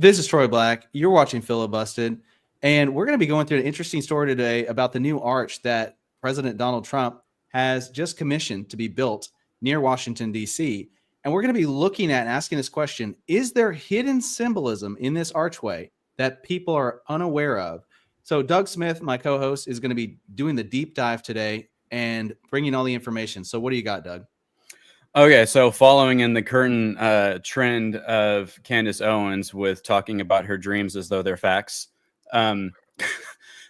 This is Troy Black. You're watching Filibusted, and we're going to be going through an interesting story today about the new arch that President Donald Trump has just commissioned to be built near Washington, D.C. And we're going to be looking at and asking this question: is there hidden symbolism in this archway that people are unaware of? So Doug Smith, my co-host, is going to be doing the deep dive today and bringing all the information. So what do you got, Doug? Okay, so following in the current trend of Candace Owens with talking about her dreams as though they're facts. No,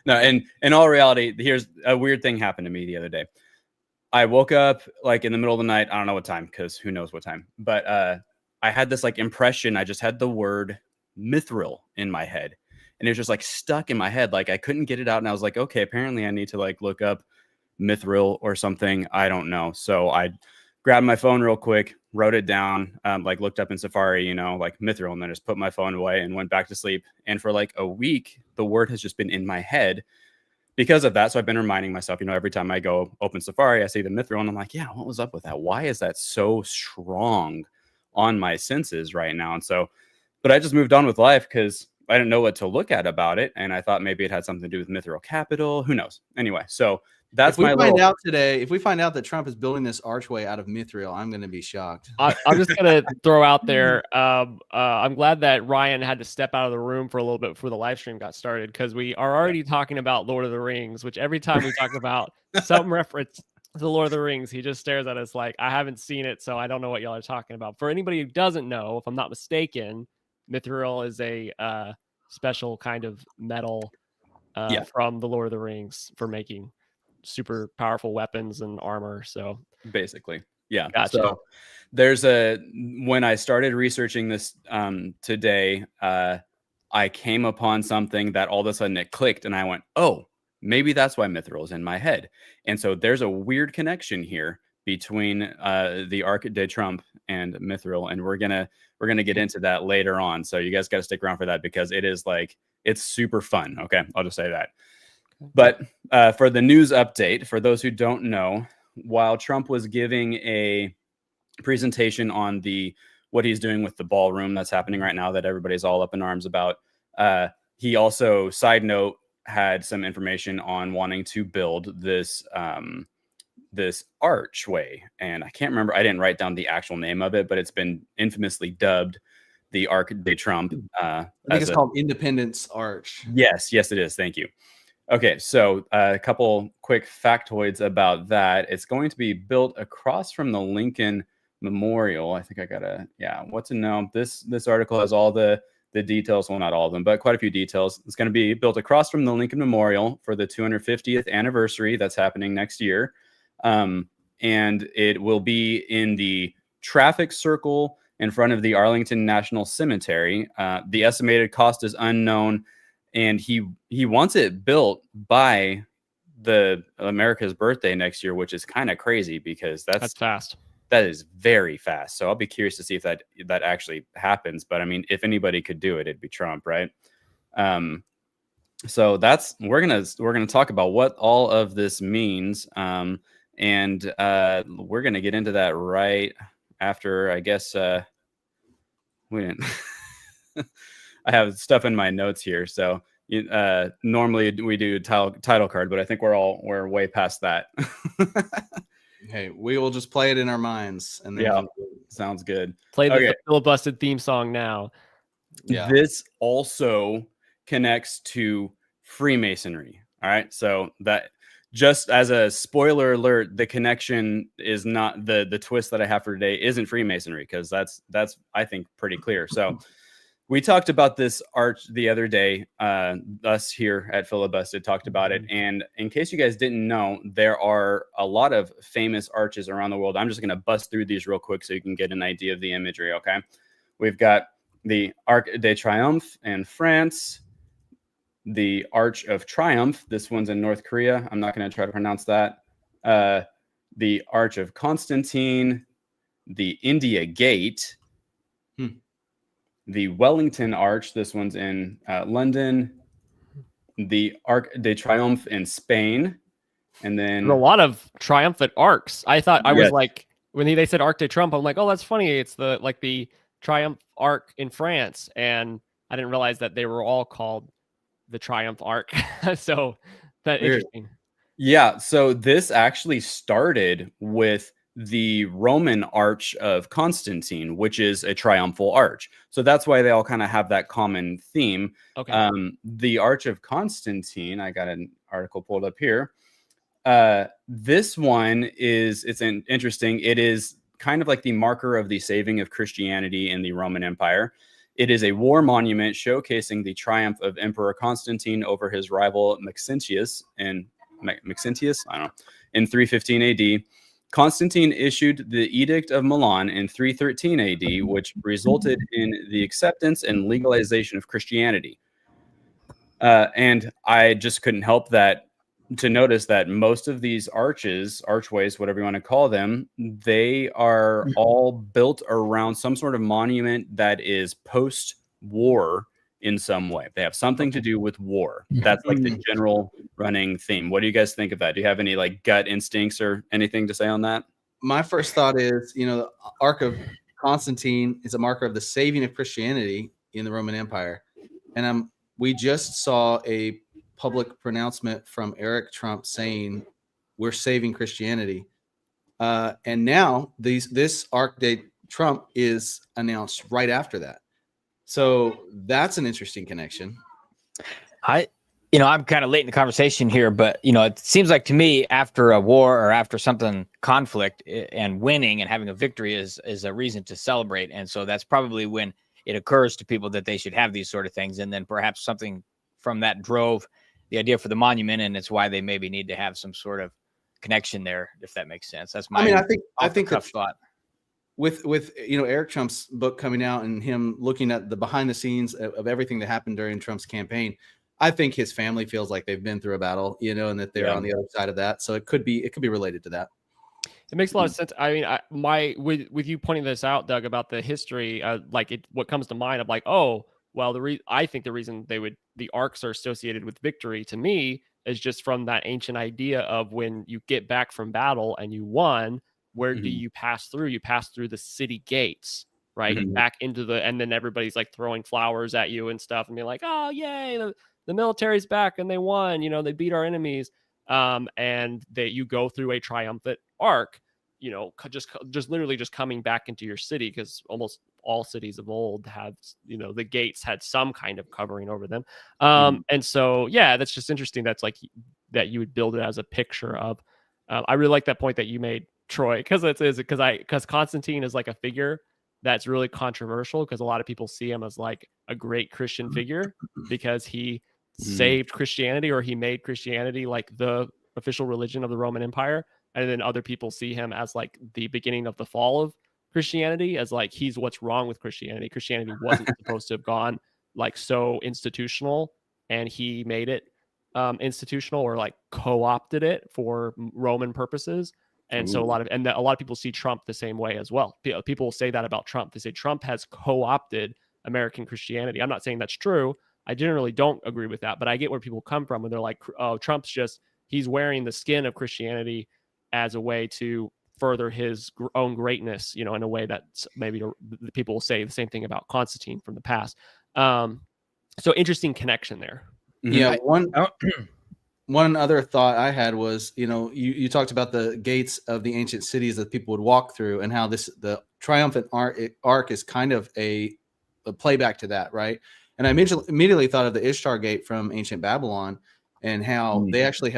and in all reality, here's a weird thing happened to me the other day. I woke up like in the middle of the night. I don't know what time, because who knows what time. But I had this like impression. I just had the word mithril in my head. And it was just like stuck in my head. Like I couldn't get it out. And I was like, okay, apparently I need to like look up mithril or something. I don't know. So I grabbed my phone real quick, wrote it down, like looked up in Safari, like mithril, and then just put my phone away and went back to sleep. And for like a week, the word has just been in my head because of that. So I've been reminding myself, every time I go open Safari, I see the mithril and I'm like, yeah, what was up with that? Why is that so strong on my senses right now? And so, but I just moved on with life because I didn't know what to look at about it. And I thought maybe it had something to do with mithril capital. Who knows? Anyway, so that's if we find out that Trump is building this archway out of mithril, I'm going to be shocked. I'm just going to throw out there. I'm glad that Ryan had to step out of the room for a little bit before the live stream got started, because we are already talking about Lord of the Rings, which every time we talk about some reference to the Lord of the Rings, he just stares at us like, I haven't seen it, so I don't know what y'all are talking about. For anybody who doesn't know, if I'm not mistaken, mithril is a special kind of metal from the Lord of the Rings for making super powerful weapons and armor. So basically, yeah. Gotcha. So there's when I started researching this today, I came upon something that all of a sudden it clicked, and I went, oh, maybe that's why mithril is in my head. And so there's a weird connection here between the Arc de Triomphe and mithril, and we're gonna get into that later on. So you guys got to stick around for that, because it is like, it's super fun. Okay, I'll just say that. But for the news update, for those who don't know, while Trump was giving a presentation on what he's doing with the ballroom that's happening right now that everybody's all up in arms about, he also, side note, had some information on wanting to build this archway. And I can't remember, I didn't write down the actual name of it, but it's been infamously dubbed the Arc de Triomphe. I think it's called Independence Arch. Yes, it is. Thank you. Okay, so a couple quick factoids about that. It's going to be built across from the Lincoln Memorial. I think I gotta, what to know. This article has all the details. Well, not all of them, but quite a few details. It's going to be built across from the Lincoln Memorial for the 250th anniversary that's happening next year. And it will be in the traffic circle in front of the Arlington National Cemetery. The estimated cost is unknown, and he wants it built by the America's birthday next year, which is kind of crazy, because that's fast. That is very fast. So I'll be curious to see if that actually happens. But I mean, if anybody could do it, it'd be Trump, right? So we're gonna talk about what all of this means, and we're gonna get into that right after, I guess. We didn't. I have stuff in my notes here, so normally we do title card, but I think we're way past that. Hey, we will just play it in our minds, and then sounds good. Play the Filibusted theme song now. Yeah. This also connects to Freemasonry. All right, so that, just as a spoiler alert, the connection is not the twist that I have for today isn't Freemasonry, because that's I think pretty clear. So we talked about this arch the other day. Us here at Filibusted talked about it. And in case you guys didn't know, there are a lot of famous arches around the world. I'm just going to bust through these real quick so you can get an idea of the imagery. Okay. We've got the Arc de Triomphe in France, the Arch of Triumph. This one's in North Korea. I'm not going to try to pronounce that. The Arch of Constantine, the India Gate, the Wellington Arch. This one's in London. The Arc de Triomphe in Spain. And then a lot of triumphant arcs. I thought I was like, when they said Arc de Triomphe, I'm like, oh, that's funny. It's the Triumph Arc in France. And I didn't realize that they were all called the Triumph Arc. So that's Weird. interesting. Yeah, so this actually started with the Roman Arch of Constantine, which is a triumphal arch. So that's why they all kind of have that common theme. Okay. The Arch of Constantine, I got an article pulled up here. This one it's interesting. It is kind of like the marker of the saving of Christianity in the Roman Empire. It is a war monument showcasing the triumph of Emperor Constantine over his rival Maxentius in 315 AD. Constantine issued the Edict of Milan in 313 AD, which resulted in the acceptance and legalization of Christianity. And I just couldn't help to notice that most of these archways, whatever you want to call them, they are all built around some sort of monument that is post-war in some way. They have something to do with war. That's like the general running theme. What do you guys think of that? Do you have any like gut instincts or anything to say on that? My first thought is, the Arc of Constantine is a marker of the saving of Christianity in the Roman Empire. And we just saw a public pronouncement from Eric Trump saying we're saving Christianity. And now this Arc de Triomphe is announced right after that. So that's an interesting connection. I'm kind of late in the conversation here, but it seems like to me after a war or after conflict and winning and having a victory is a reason to celebrate. And so that's probably when it occurs to people that they should have these sort of things. And then perhaps something from that drove the idea for the monument. And it's why they maybe need to have some sort of connection there, if that makes sense. That's my, I think tough thought. With Eric Trump's book coming out and him looking at the behind the scenes of everything that happened during Trump's campaign, I think his family feels like they've been through a battle, and that they're on the other side of that. So it could be related to that. It makes a lot of sense. I mean, with you pointing this out, Doug, about the history, what comes to mind of like, oh, well, I think the reason the arcs are associated with victory to me is just from that ancient idea of when you get back from battle and you won, where do you pass through? You pass through the city gates, right? Back into and then everybody's like throwing flowers at you and stuff and being like, oh, yay, the military's back and they won, they beat our enemies. And that you go through a triumphant arc, just literally just coming back into your city, because almost all cities of old have, the gates had some kind of covering over them. And so, yeah, that's just interesting. That's like that you would build it as a picture of. I really like that point that you made, Troy, because Constantine is like a figure that's really controversial, because a lot of people see him as like a great Christian figure because he saved Christianity, or he made Christianity like the official religion of the Roman Empire. And then other people see him as like the beginning of the fall of Christianity, as like he's what's wrong with Christianity. Christianity wasn't supposed to have gone like so institutional, and he made it institutional, or like co-opted it for Roman purposes. And so a lot of people see Trump the same way as well. People say that about Trump. They say Trump has co-opted American Christianity. I'm not saying that's true. I generally don't agree with that, but I get where people come from when they're like, oh, he's wearing the skin of Christianity as a way to further his own greatness, in a way that maybe the people will say the same thing about Constantine from the past. So interesting connection there. Yeah. One other thought I had was, you talked about the gates of the ancient cities that people would walk through, and how the triumphant arc is kind of a playback to that, right? And I immediately thought of the Ishtar Gate from ancient Babylon, and how they actually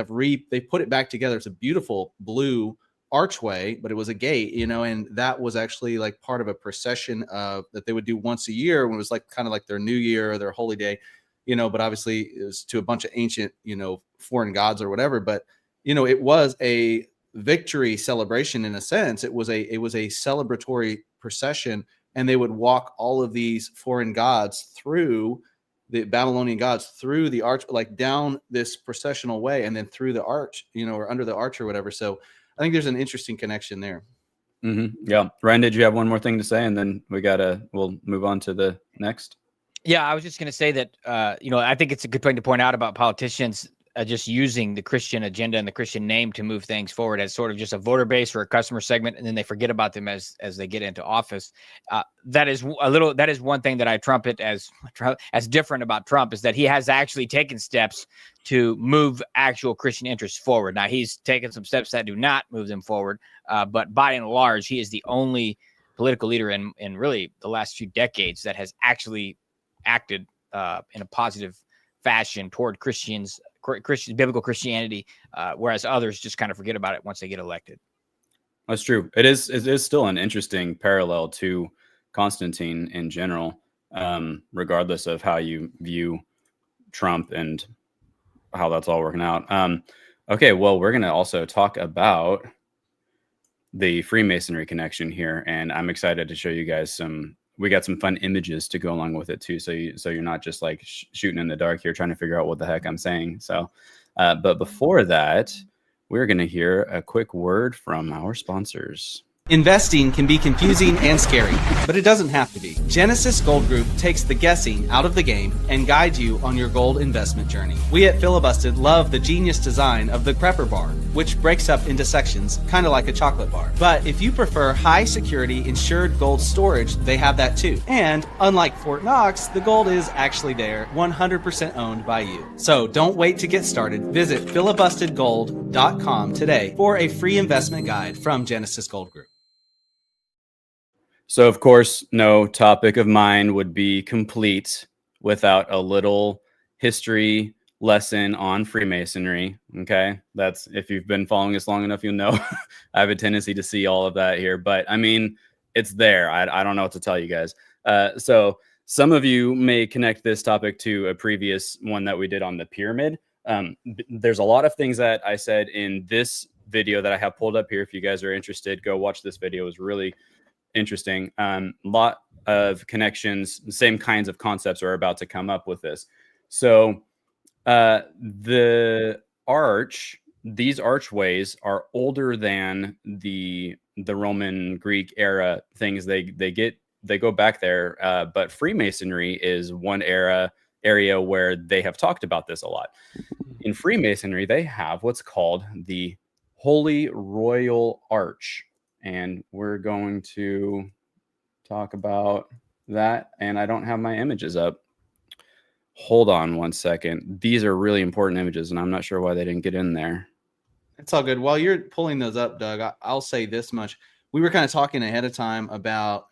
they put it back together. It's a beautiful blue archway, but it was a gate, and that was actually like part of a procession that they would do once a year, when it was like kind of like their New Year or their holy day, but obviously it was to a bunch of ancient, foreign gods or whatever. But, it was a victory celebration in a sense. It was a celebratory procession, and they would walk all of these foreign gods through the Babylonian gods through the arch, like down this processional way, and then through the arch, or under the arch or whatever. So I think there's an interesting connection there. Yeah. Ryan, did you have one more thing to say? And then we'll move on to the next. Yeah, I was just going to say that, I think it's a good point to point out about politicians. just using the Christian agenda and the Christian name to move things forward as sort of just a voter base or a customer segment, and then they forget about them as they get into office. That is one thing that I trumpet as different about Trump, is that he has actually taken steps to move actual Christian interests forward. Now, he's taken some steps that do not move them forward, but by and large, he is the only political leader in really the last few decades that has actually acted in a positive fashion toward biblical Christianity, whereas others just kind of forget about it once they get elected. That's true. It is still an interesting parallel to Constantine in general, regardless of how you view Trump and how that's all working out. Okay, well, we're going to also talk about the Freemasonry connection here, and I'm excited to show you guys we got some fun images to go along with it too, so you're not just like shooting in the dark here trying to figure out what the heck I'm saying. So but before that, we're going to hear a quick word from our sponsors. Investing can be confusing and scary, but it doesn't have to be. Genesis Gold Group takes the guessing out of the game and guides you on your gold investment journey. We at Filibusted love the genius design of the Prepper Bar, which breaks up into sections, kind of like a chocolate bar. But if you prefer high security insured gold storage, they have that too. And unlike Fort Knox, the gold is actually there, 100% owned by you. So don't wait to get started. Visit filibustedgold.com today for a free investment guide from Genesis Gold Group. So, of course, no topic of mine would be complete without a little history lesson on Freemasonry. Okay, that's, if you've been following us long enough, you'll know I have a tendency to see all of that here. But I mean, it's there. I don't know what to tell you guys. So some of you may connect this topic to a previous one that we did on the pyramid. There's a lot of things that I said in this video that I have pulled up here. If you guys are interested, go watch this video. It was really interesting. Lot of connections, the same kinds of concepts are about to come up with this. So the arch, these archways are older than the Roman Greek era things. They go back there, but Freemasonry is one area where they have talked about this a lot. In Freemasonry, they have what's called the Holy Royal Arch. And we're going to talk about that. And I don't have my images up. Hold on one second. These are really important images, and I'm not sure why they didn't get in there. It's all good. While you're pulling those up, Doug, I'll say this much. We were kind of talking ahead of time about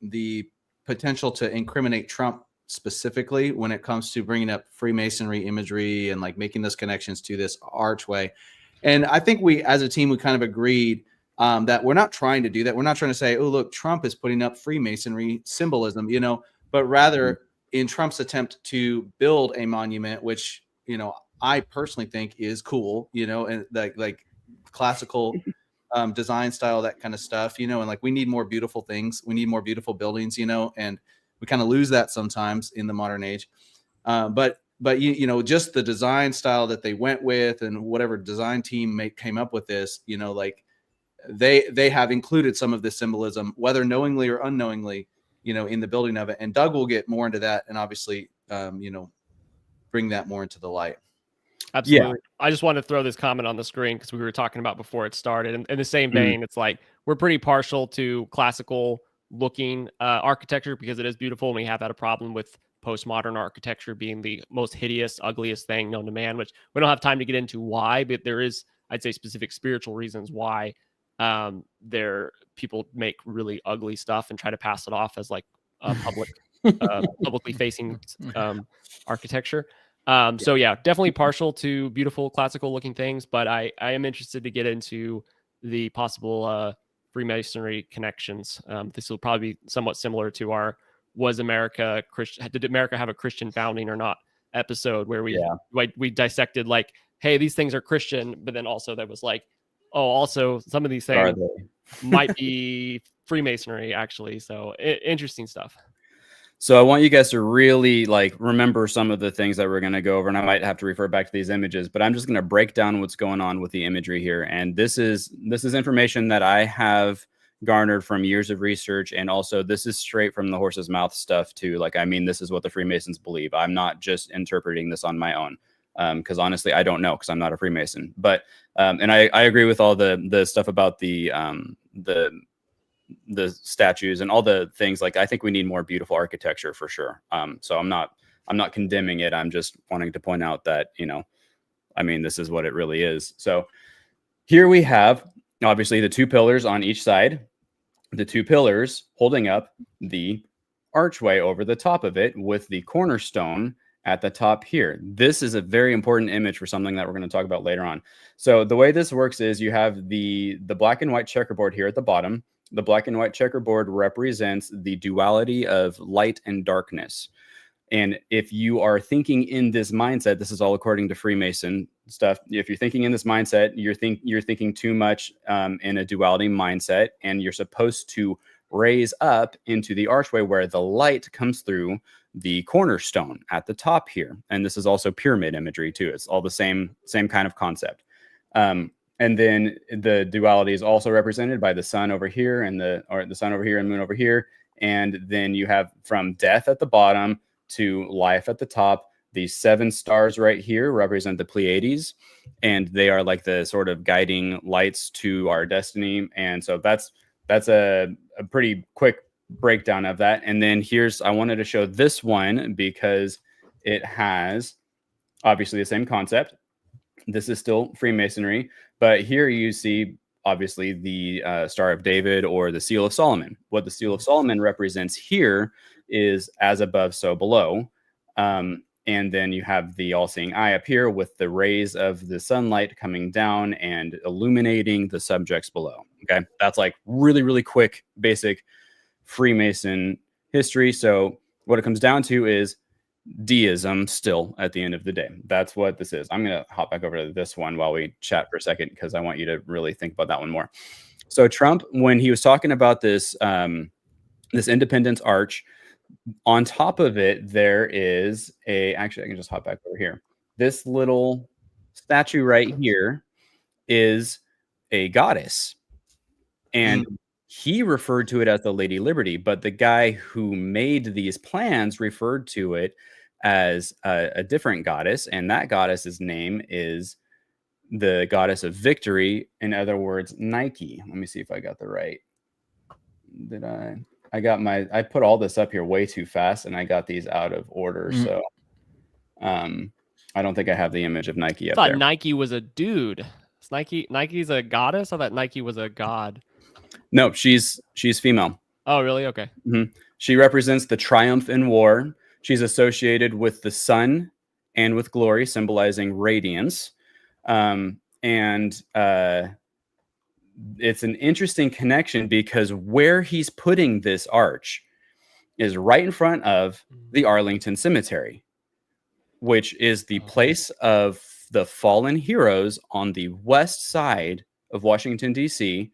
the potential to incriminate Trump specifically when it comes to bringing up Freemasonry imagery and like making those connections to this archway. And I think we, as a team, we kind of agreed that we're not trying to do that. We're not trying to say, oh, look, Trump is putting up Freemasonry symbolism, but rather in Trump's attempt to build a monument, which, I personally think is cool, and like classical design style, that kind of stuff, and like we need more beautiful things. We need more beautiful buildings, and we kind of lose that sometimes in the modern age. But just the design style that they went with and whatever design team came up with this, like, they have included some of this symbolism, whether knowingly or unknowingly, in the building of it. And Doug will get more into that and obviously, bring that more into the light. Absolutely. Yeah. I just wanted to throw this comment on the screen because we were talking about before it started. And in the same vein, it's like we're pretty partial to classical looking architecture because it is beautiful. And we have had a problem with postmodern architecture being the most hideous, ugliest thing known to man, which we don't have time to get into why, but there is, I'd say, specific spiritual reasons why people make really ugly stuff and try to pass it off as like publicly facing architecture. So yeah, definitely partial to beautiful classical looking things, but I am interested to get into the possible Freemasonry connections. This will probably be somewhat similar to our "Was America Christian? Did America have a Christian founding or not?" episode, where we dissected like, hey, these things are Christian, but then also there was like, oh, also some of these things might be Freemasonry actually. So interesting stuff. So I want you guys to really like remember some of the things that we're going to go over, and I might have to refer back to these images, but I'm just going to break down what's going on with the imagery here. And this is information that I have garnered from years of research, and also this is straight from the horse's mouth stuff too. Like, I mean, this is what the Freemasons believe. I'm not just interpreting this on my own. because honestly, I don't know because I'm not a Freemason. But and I agree with all the stuff about the statues and all the things. Like, I think we need more beautiful architecture for sure. So I'm not condemning it. I'm just wanting to point out that, I mean, this is what it really is. So here we have obviously the two pillars on each side, the two pillars holding up the archway over the top of it with the cornerstone at the top here. This is a very important image for something that we're going to talk about later on. So the way this works is you have the black and white checkerboard here at the bottom. The black and white checkerboard represents the duality of light and darkness. And if you are thinking in this mindset, this is all according to Freemason stuff. If you're thinking in this mindset, you're thinking too much in a duality mindset, and you're supposed to raise up into the archway where the light comes through the cornerstone at the top here. And this is also pyramid imagery too. It's all the same kind of concept. And then the duality is also represented by the sun over here and the sun over here and moon over here. And then you have from death at the bottom to life at the top. These 7 stars right here represent the Pleiades, and they are like the sort of guiding lights to our destiny. And so that's a pretty quick breakdown of that. And then I wanted to show this one because it has obviously the same concept. This is still Freemasonry, but here you see obviously the Star of David or the Seal of Solomon. What the Seal of Solomon represents here is as above, so below. And then you have the all-seeing eye up here with the rays of the sunlight coming down and illuminating the subjects below. Okay, that's like really, really quick, basic Freemason history. So what it comes down to is deism still at the end of the day. That's what this is. I'm going to hop back over to this one while we chat for a second, because I want you to really think about that one more. So Trump, when he was talking about this, this Independence Arch, on top of it, there is actually, I can just hop back over here. This little statue right here is a goddess. And he referred to it as the Lady Liberty, but the guy who made these plans referred to it as a different goddess. And that goddess's name is the goddess of victory. In other words, Nike. Let me see if I got the right. I put all this up here way too fast, and I got these out of order. So I don't think I have the image of Nike up there. I thought Nike was a dude. Nike's a goddess? I thought Nike was a god. No, she's female. Oh, really? Okay. Mm-hmm. She represents the triumph in war. She's associated with the sun and with glory, symbolizing radiance. It's an interesting connection because where he's putting this arch is right in front of the Arlington Cemetery, which is the place of the fallen heroes on the west side of Washington, D.C.,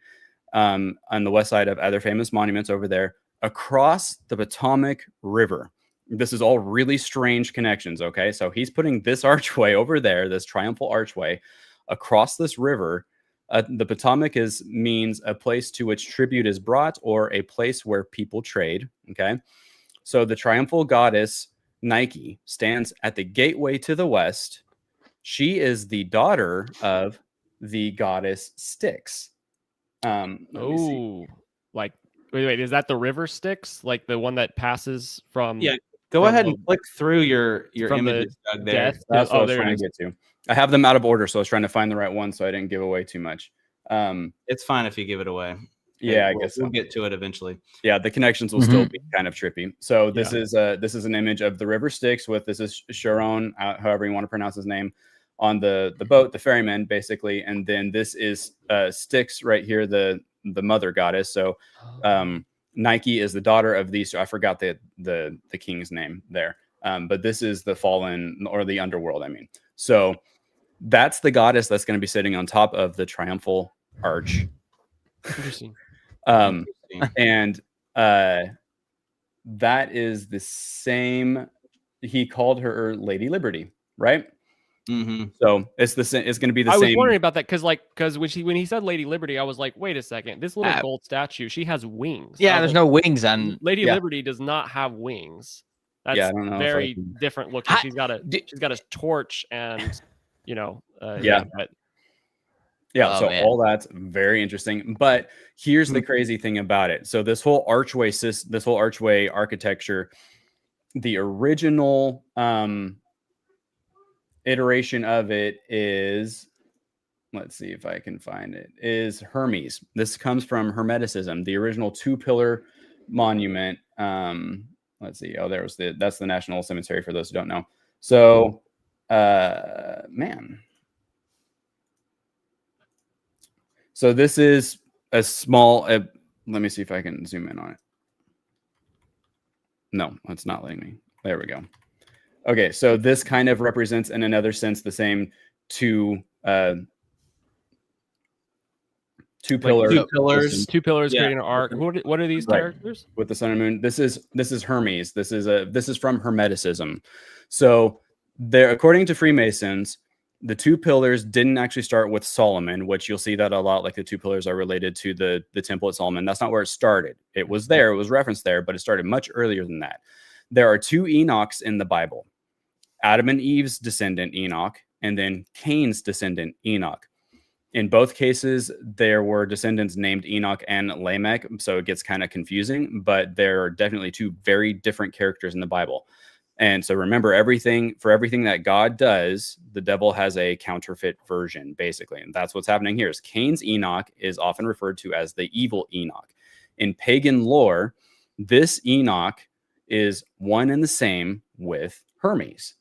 on the west side of other famous monuments over there, across the Potomac River. This is all really strange connections, okay? So he's putting this archway over there, this triumphal archway, across this river. The Potomac means a place to which tribute is brought or a place where people trade, okay? So the triumphal goddess, Nike, stands at the gateway to the west. She is the daughter of the goddess Styx. Like, wait, is that the river Styx? Like the one that passes from... Yeah, go ahead and click through your images, Doug, there. That's what I was trying to get to. I have them out of order, so I was trying to find the right one so I didn't give away too much. It's fine if you give it away. Yeah, I guess we'll get to it eventually. Yeah, the connections will still be kind of trippy. So this is an image of the river Styx this is Charon, however you want to pronounce his name, on the boat, the ferryman, basically. And then this is Styx right here, the mother goddess. So Nike is the daughter of these two. I forgot the king's name there. But this is the fallen, or the underworld, I mean. So that's the goddess that's going to be sitting on top of the triumphal arch. Interesting. And that is the same. He called her Lady Liberty, right? Mm-hmm. So it's the same. It's going to be the same. I was wondering about that because when he said Lady Liberty, I was like, wait a second, this little gold statue, she has wings. Yeah, there's no wings on Lady Liberty does not have wings. That's Yeah, I don't know if I very can- different looking. I- She's got a torch and Yeah. but Yeah, Oh, so man. all that's very interesting. But here's the crazy thing about it. So this whole archway architecture, the original iteration of it is, let's see if I can find it, is Hermes. This comes from Hermeticism, the original 2-pillar monument. Let's see. Oh, that's the National Cemetery for those who don't know. So, man. So this is a small, let me see if I can zoom in on it. No, it's not letting me. There we go. Okay, so this kind of represents in another sense the same two pillars. two pillars Yeah. creating an arc. What are these Right. characters? With the sun and moon. This is Hermes. This is from Hermeticism. So there, according to Freemasons, the 2 pillars didn't actually start with Solomon, which you'll see that a lot. Like the 2 pillars are related to the temple at Solomon. That's not where it started. It was there. It was referenced there, but it started much earlier than that. There are 2 Enochs in the Bible: Adam and Eve's descendant Enoch, and then Cain's descendant Enoch. In both cases, there were descendants named Enoch and Lamech, so it gets kind of confusing, but there are definitely 2 very different characters in the Bible. And so remember, everything that God does, the devil has a counterfeit version, basically. And that's what's happening here. Is Cain's Enoch is often referred to as the evil Enoch. In pagan lore, this Enoch is one and the same with Hermes.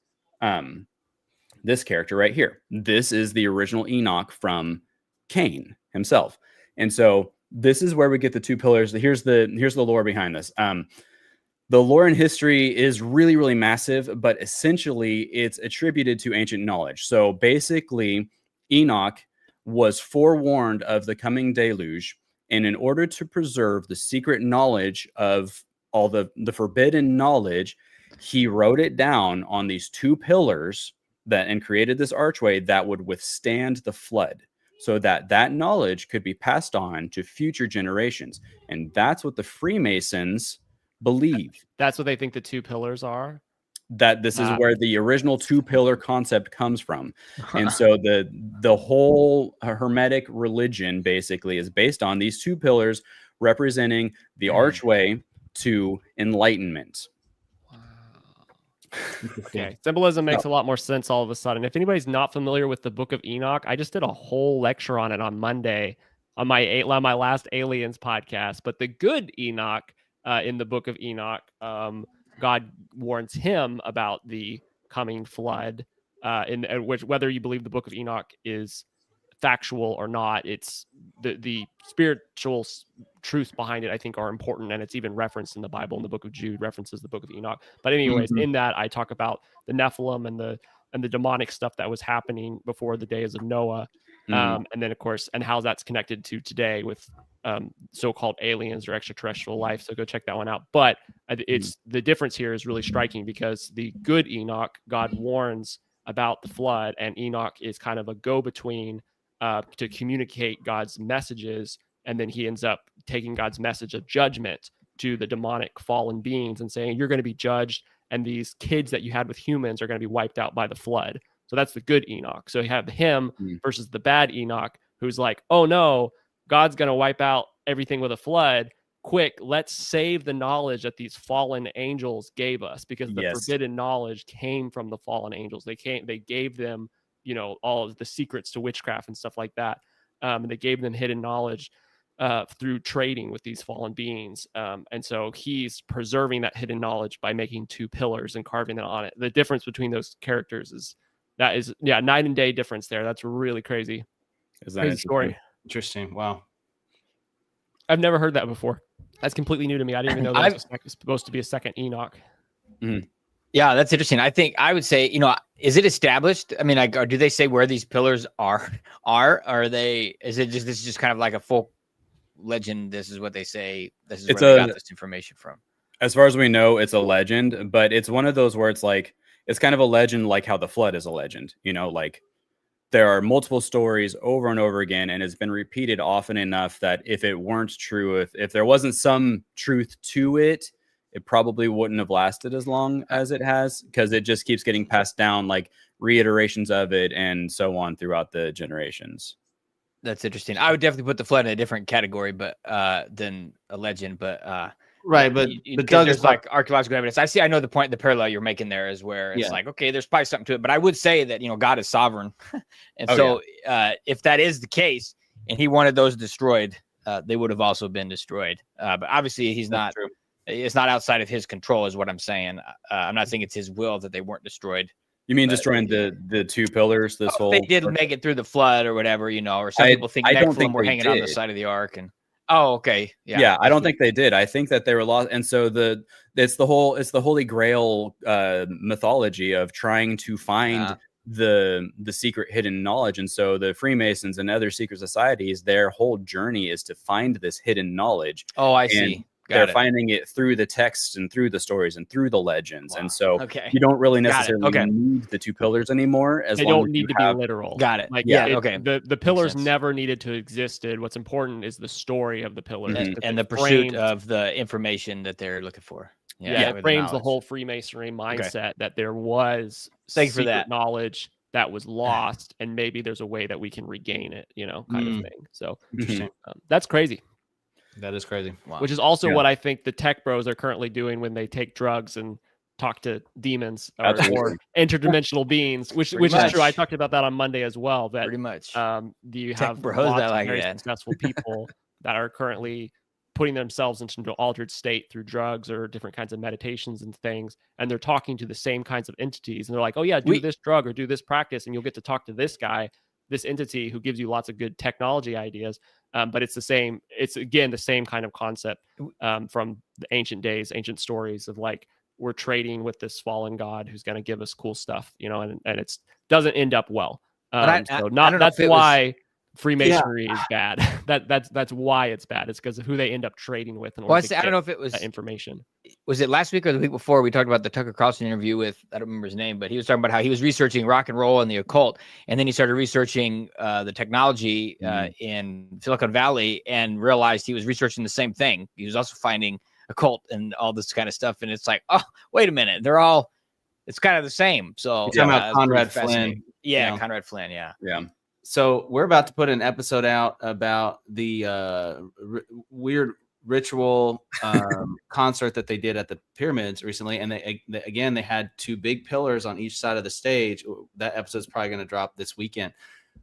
This character right here. This is the original Enoch from Cain himself. And so this is where we get the 2 pillars. Here's the lore behind this. The lore and history is really, really massive, but essentially it's attributed to ancient knowledge. So basically, Enoch was forewarned of the coming deluge, and in order to preserve the secret knowledge of all the forbidden knowledge, he wrote it down on these 2 pillars and created this archway that would withstand the flood, so that knowledge could be passed on to future generations. And that's what the Freemasons believe. That's what they think the 2 pillars are. That this is where the original 2-pillar concept comes from. And so the whole Hermetic religion basically is based on these 2 pillars representing the archway to enlightenment. Okay, symbolism makes a lot more sense all of a sudden. If anybody's not familiar with the Book of Enoch, I just did a whole lecture on it on Monday on my last Aliens podcast. But the good Enoch in the Book of Enoch, God warns him about the coming flood. In which, whether you believe the Book of Enoch is factual or not, it's the spiritual truths behind it, I think, are important, and it's even referenced in the Bible. In the Book of Jude references the Book of Enoch. But anyways, in that I talk about the Nephilim and the demonic stuff that was happening before the days of Noah, and then of course, and how that's connected to today with so-called aliens or extraterrestrial life. So go check that one out. But it's the difference here is really striking, because the good Enoch, God warns about the flood, and Enoch is kind of a go-between to communicate God's messages, and then he ends up taking God's message of judgment to the demonic fallen beings and saying, you're going to be judged, and these kids that you had with humans are going to be wiped out by the flood. So that's the good Enoch. So you have him versus the bad Enoch, who's like, oh no, God's going to wipe out everything with a flood. Quick, let's save the knowledge that these fallen angels gave us, because the forbidden knowledge came from the fallen angels. They gave them, all of the secrets to witchcraft and stuff like that. And they gave them hidden knowledge through trading with these fallen beings. And so he's preserving that hidden knowledge by making 2 pillars and carving it on it. The difference between those characters is night and day difference there. That's really crazy. Crazy story. Interesting. Wow. I've never heard that before. That's completely new to me. I didn't even know that was supposed to be a second Enoch. Yeah, that's interesting. I think I would say, is it established? I mean, like, or do they say where these pillars are? Is it just, this is just kind of like a folk legend? This is what they say. This is where they got this information from. As far as we know, it's a legend, but it's one of those where it's like, it's kind of a legend, like how the flood is a legend, like there are multiple stories over and over again, and it's been repeated often enough that if it weren't true, if there wasn't some truth to it, it probably wouldn't have lasted as long as it has, because it just keeps getting passed down, like reiterations of it and so on throughout the generations. That's interesting. I would definitely put the flood in a different category, but than a legend. But Right, but Doug there's is like archaeological evidence. I know the point, the parallel you're making there is where it's Yeah. like, okay, there's probably something to it. But I would say that God is sovereign, and Oh, so if that is the case, and he wanted those destroyed, they would have also been destroyed. But obviously, he's not. true. It's not outside of his control, is what I'm saying. I'm not saying it's his will that they weren't destroyed. You mean destroying the two pillars? This whole They did make it through the flood or whatever, or some people think I don't Nephilim think were they hanging on the did. side of the ark. And okay, yeah, I don't think they did. I think that they were lost, and so it's the Holy Grail mythology of trying to find the secret hidden knowledge. And so the Freemasons and other secret societies, their whole journey is to find this hidden knowledge. Oh, I see. They're finding it through the texts and through the stories and through the legends. Wow. And so Okay. you don't really necessarily Okay. need the two pillars anymore. As They long don't as need you to have, be literal. Got it. Like, Yeah, it- okay. The pillars sense. never needed to existed. What's important is the story of the pillars. Mhm. because And it the pursuit frames- of the information that they're looking for. Yeah, with it frames the knowledge. whole Freemasonry mindset that there was Thank you for secret that. knowledge that was lost, and maybe there's a way that we can regain it, kind of thing. So Interesting. that's crazy. That is crazy. Wow. Which is also Yeah. what I think the tech bros are currently doing when they take drugs and talk to demons or Absolutely. interdimensional beings, which Pretty is true. I much. talked about that on Monday as well. That pretty much. do you Tech have bros lots that of like very that. successful people that are currently putting themselves into an altered state through drugs or different kinds of meditations and things, and they're talking to the same kinds of entities, and they're like, oh yeah, do this drug or do this practice and you'll get to talk to this guy, this entity who gives you lots of good technology ideas. But it's again the same kind of concept from the ancient days, ancient stories of like, we're trading with this fallen god who's going to give us cool stuff, and it's doesn't end up well. But So I don't know that's if it was- why Freemasonry is bad. That's why it's bad. It's because of who they end up trading with. In order to I don't get know if it was that information. Was it last week or the week before we talked about the Tucker Carlson interview with, I don't remember his name, but he was talking about how he was researching rock and roll and the occult. And then he started researching the technology in Silicon Valley and realized he was researching the same thing. He was also finding occult and all this kind of stuff. And it's like, oh, wait a minute. It's kind of the same. So You're talking about it's Conrad pretty fascinating. Flynn. Yeah, Yeah. Conrad Flynn. Yeah. Yeah. So we're about to put an episode out about the weird ritual concert that they did at the pyramids recently, and they had two big pillars on each side of the stage. That episode's probably going to drop this weekend,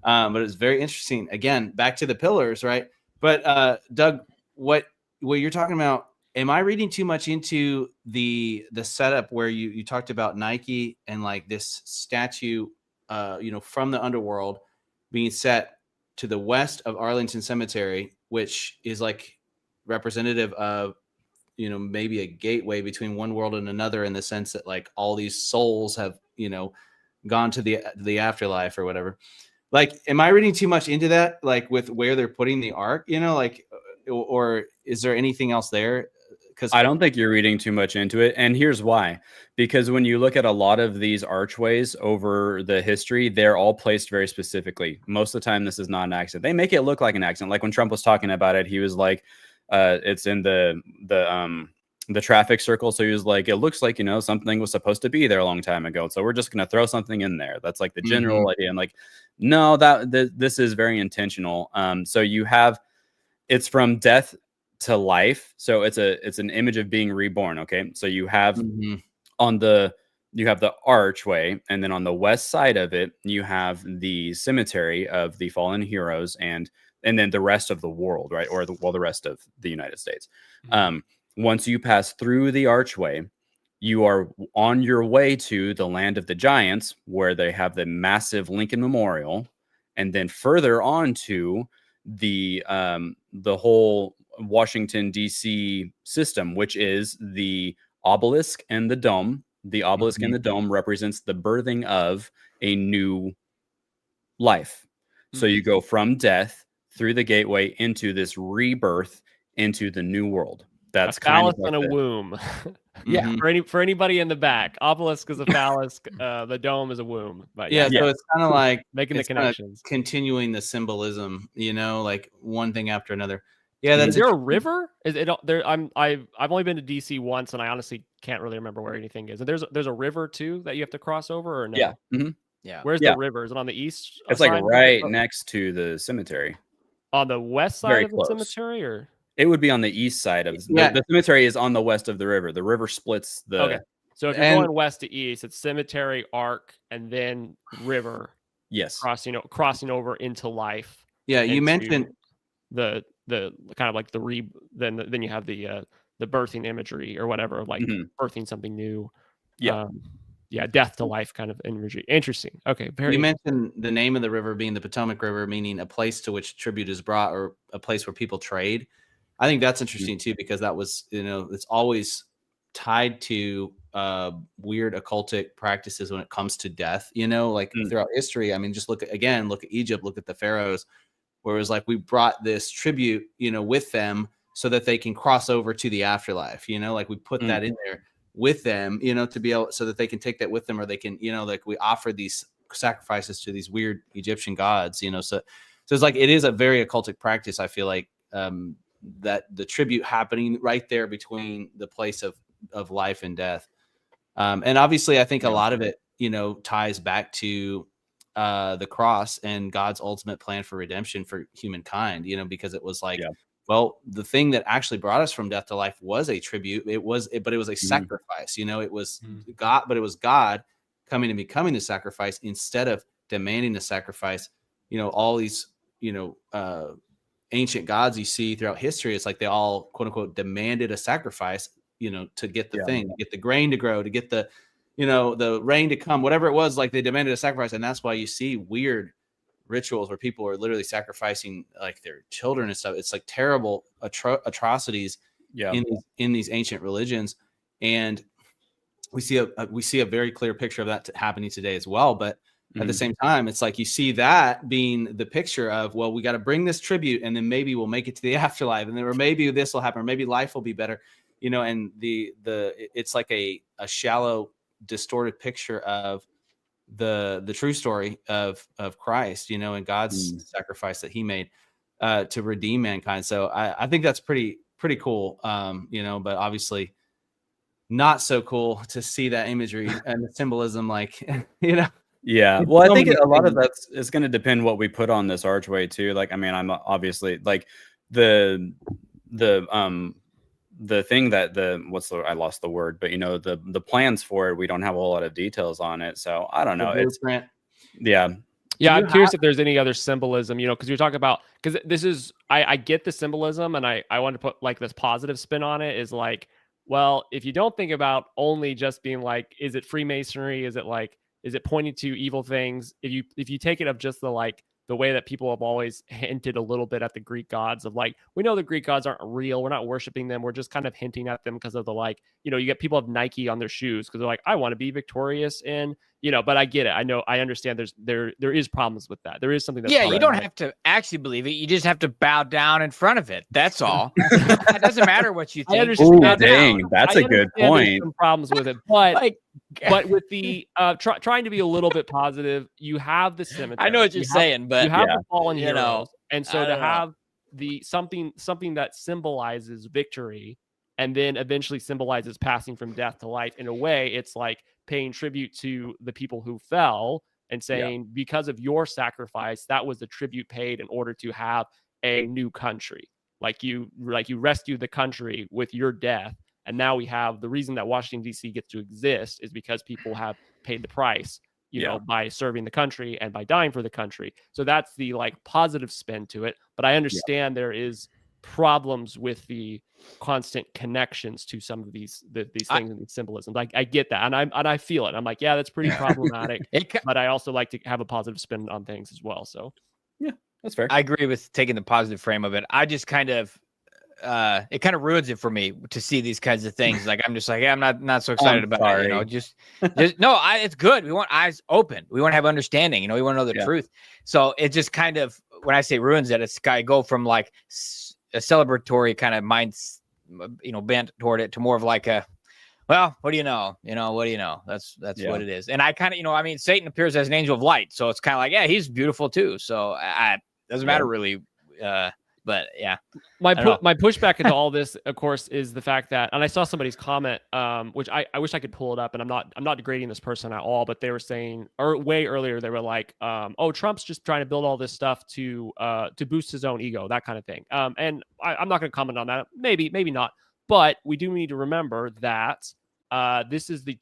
but it's very interesting. Again, back to the pillars, right? But Doug, what you're talking about? Am I reading too much into the setup where you talked about Nike and like this statue, from the underworld being set to the west of Arlington Cemetery, which is like representative of, maybe a gateway between one world and another, in the sense that like all these souls have, gone to the afterlife or whatever. Like, am I reading too much into that? Like with where they're putting the ark, or is there anything else there? Because I don't think you're reading too much into it. And here's why. Because when you look at a lot of these archways over the history, they're all placed very specifically. Most of the time, this is not an accident. They make it look like an accident. Like when Trump was talking about it, he was like, it's in the traffic circle. So he was like, it looks like, something was supposed to be there a long time ago. So we're just going to throw something in there. That's like the general idea. And like, no, this is very intentional. So you have, it's from death to life. So it's an image of being reborn. Okay. So you have you have the archway, and then on the west side of it, you have the cemetery of the fallen heroes, and then the rest of the world, right? Or the rest of the United States. Once you pass through the archway, you are on your way to the land of the giants, where they have the massive Lincoln Memorial, and then further on to the whole Washington, D.C. system, which is the obelisk and the dome. The obelisk and the dome represents the birthing of a new life. So you go from death through the gateway into this rebirth into the new world. That's a kind of phallus and a womb. Yeah. For anybody in the back, obelisk is a phallus, the dome is a womb. But so it's kind of like making the it's kinda connections. continuing the symbolism, like one thing after another. Yeah, Is that's there a interesting. river? Is it there? I've only been to DC once, and I honestly can't really remember where anything is. And there's a river too that you have to cross over, or no? Yeah. Mhm. Yeah. Where's Yeah. the river? Is it on the east It's like side? right next to the cemetery. On the west side Very of the close. cemetery, or It would be on the east side of Yeah. the cemetery is on the west of the river. The river splits the okay. So if you're And going west to east, it's cemetery, arc, and then river yes. crossing over into life. yeah, you into mentioned the kind of like then you have the birthing imagery or whatever, like Mhm. birthing something new. Yeah. Death to life kind of imagery. Interesting. Okay, very. you mentioned the name of the river being the Potomac River, meaning a place to which tribute is brought or a place where people trade. I think that's interesting too, because that was, it's always tied to weird occultic practices when it comes to death, like Mm. throughout history. I mean, just look at Egypt, look at the pharaohs, where it was like, we brought this tribute, with them so that they can cross over to the afterlife, like we put that in there with them, to be able, so that they can take that with them, or they can, like we offer these sacrifices to these weird Egyptian gods, so it's like, it is a very occultic practice. I feel like that the tribute happening right there between the place of life and death. And obviously I think a lot of it, ties back to the cross and God's ultimate plan for redemption for humankind, because it was like, well, the thing that actually brought us from death to life was a tribute. But it was a sacrifice, it was God, but it was God coming and becoming the sacrifice instead of demanding the sacrifice. All these, ancient gods you see throughout history, it's like they all, quote unquote, demanded a sacrifice, to get the thing, to get the grain to grow, to get the, the rain to come, whatever it was, like they demanded a sacrifice. And that's why you see weird rituals where people are literally sacrificing like their children and stuff. It's like terrible atrocities in these ancient religions. And we see a very clear picture of that happening today as well. But at the same time, it's like you see that being the picture of, well, we got to bring this tribute, and then maybe we'll make it to the afterlife, and then, or maybe this will happen, or maybe life will be better, and it's like a shallow, distorted picture of the true story of Christ, and God's sacrifice that he made to redeem mankind. So I think that's pretty cool. But obviously not so cool to see that imagery and the symbolism, like, Yeah. Well, I think a lot of that is going to depend what we put on this archway too. Like, I mean, I'm obviously like the thing that I lost the word, but the plans for it, we don't have a whole lot of details on it. So I don't know. I'm curious if there's any other symbolism, because you're talking about, because this is, I get the symbolism, and I want to put like this positive spin on it, is like, well, if you don't think about only just being like, is it Freemasonry? Is it pointing to evil things? If you take it of just the way that people have always hinted a little bit at the Greek gods of like, we know the Greek gods aren't real. We're not worshiping them. We're just kind of hinting at them because of the you get people have Nike on their shoes because they're like, I want to be victorious in, but I get it. I understand there is problems with that. There is something that's you don't have to actually believe it. You just have to bow down in front of it. That's all. It doesn't matter what you think. That's a good point. Some problems with it, but but with the trying to be a little bit positive, you have the cemetery. I know what you're saying, but you have the fallen heroes, know, and so to have the something that symbolizes victory, and then eventually symbolizes passing from death to life. In a way, it's like paying tribute to the people who fell and saying, because of your sacrifice, that was the tribute paid in order to have a new country. Like you rescued the country with your death. And now we have the reason that Washington, D.C. gets to exist is because people have paid the price, by serving the country and by dying for the country. So that's the positive spin to it. But I understand there is problems with the constant connections to some of these things and these symbolism. I get that. And I feel it. I'm like, yeah, that's pretty problematic. But I also like to have a positive spin on things as well. So yeah, that's fair. I agree with taking the positive frame of it. I just kind of it kind of ruins it for me to see these kinds of things. Like I'm just like, I'm not so excited about it. Just no. It's good. We want eyes open. We want to have understanding. We want to know the truth. So it just kind of, when I say ruins it, it's got to go from like a celebratory kind of minds, bent toward it to more of like a, well, what do you know? What do you know? That's what it is. And I kind of, Satan appears as an angel of light, so it's kind of like, yeah, he's beautiful too. So it doesn't matter really. But yeah, My I don't know. my pushback into all this, of course, is the fact that, and I saw somebody's comment, which I wish I could pull it up, and I'm not degrading this person at all, but they were saying, or way earlier, they were like, oh, Trump's just trying to build all this stuff to boost his own ego, that kind of thing. And I'm not going to comment on that. Maybe not, but we do need to remember that this is the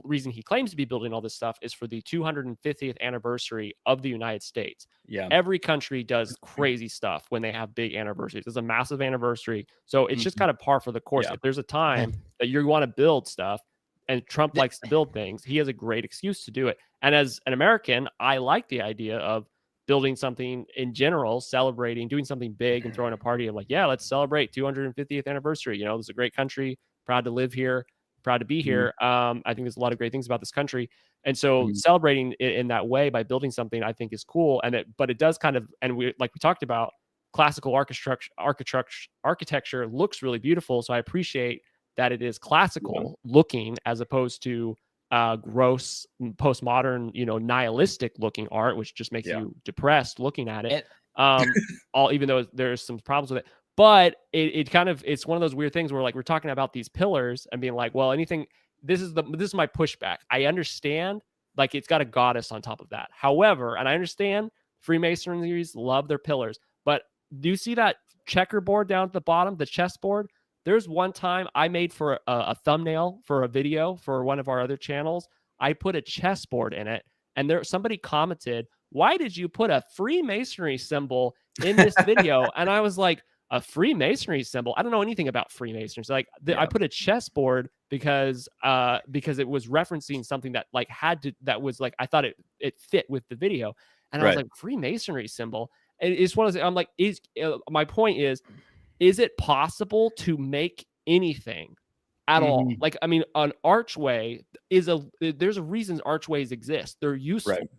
reason he claims to be building all this stuff is for the 250th anniversary of the United States. Yeah. Every country does crazy stuff when they have big anniversaries. It's a massive anniversary. So it's just kind of par for the course. Yeah. If there's a time that you want to build stuff and Trump likes to build things, he has a great excuse to do it. And as an American, I like the idea of building something in general, celebrating, doing something big and throwing a party of like, yeah, let's celebrate 250th anniversary. You know, this is a great country, proud to live here, proud to be here. I think there's a lot of great things about this country. And so celebrating it in that way by building something, I think is cool. But it does kind of, and we talked about, classical architecture looks really beautiful. So I appreciate that it is classical looking as opposed to gross postmodern, nihilistic looking art, which just makes you depressed looking at it. Even though there's some problems with it. But it's one of those weird things where like we're talking about these pillars and being like, well, anything. This is my pushback. I understand, like it's got a goddess on top of that. However, and I understand Freemasonries love their pillars, but do you see that checkerboard down at the bottom, the chessboard? There's one time I made for a thumbnail for a video for one of our other channels. I put a chessboard in it, and somebody commented, "Why did you put a Freemasonry symbol in this video?" And I was like, a Freemasonry symbol? I don't know anything about Freemasons. Like I put a chessboard because it was referencing something that like that was like, I thought it fit with the video. And I was like, Freemasonry symbol. And it's one of those, I'm like, my point is it possible to make anything at all? Like, I mean, an archway there's a reason archways exist. They're useful. Right.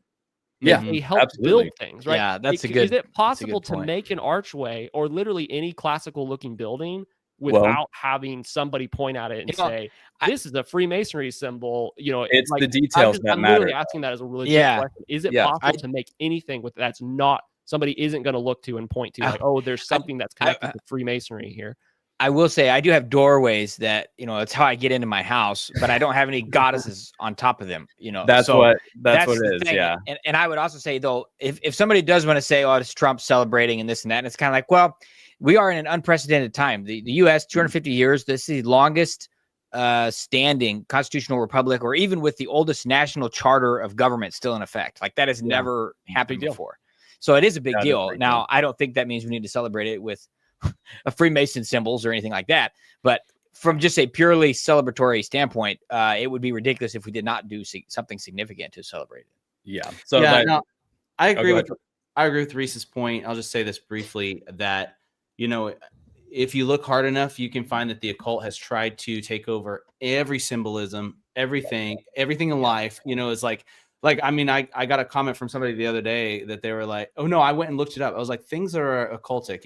Yeah, they help build things, right? Yeah, is it possible to make an archway or literally any classical looking building without having somebody point at it and say, this is a Freemasonry symbol? It's like, the details that I'm matter. literally asking that as a religious question. Is it possible to make anything with that's not somebody isn't going to look to and point to like, oh, there's something that's connected to Freemasonry here? I will say I do have doorways that, it's how I get into my house, but I don't have any goddesses on top of them, That's what it is. Thing. Yeah. And I would also say though, if somebody does want to say, oh, it's Trump celebrating and this and that, and it's kind of like, well, we are in an unprecedented time. The U.S. 250 years, this is the longest standing constitutional republic, or even with the oldest national charter of government still in effect. Like that has never happened before. So it is a big deal. Now, I don't think that means we need to celebrate it with a Freemason symbols or anything like that. But from just a purely celebratory standpoint, it would be ridiculous if we did not do something significant to celebrate it. Yeah. So I agree with Reese's point. I'll just say this briefly that, if you look hard enough, you can find that the occult has tried to take over every symbolism, everything in life, is like, I mean, I got a comment from somebody the other day that they were like, oh no, I went and looked it up. I was like, things are occultic,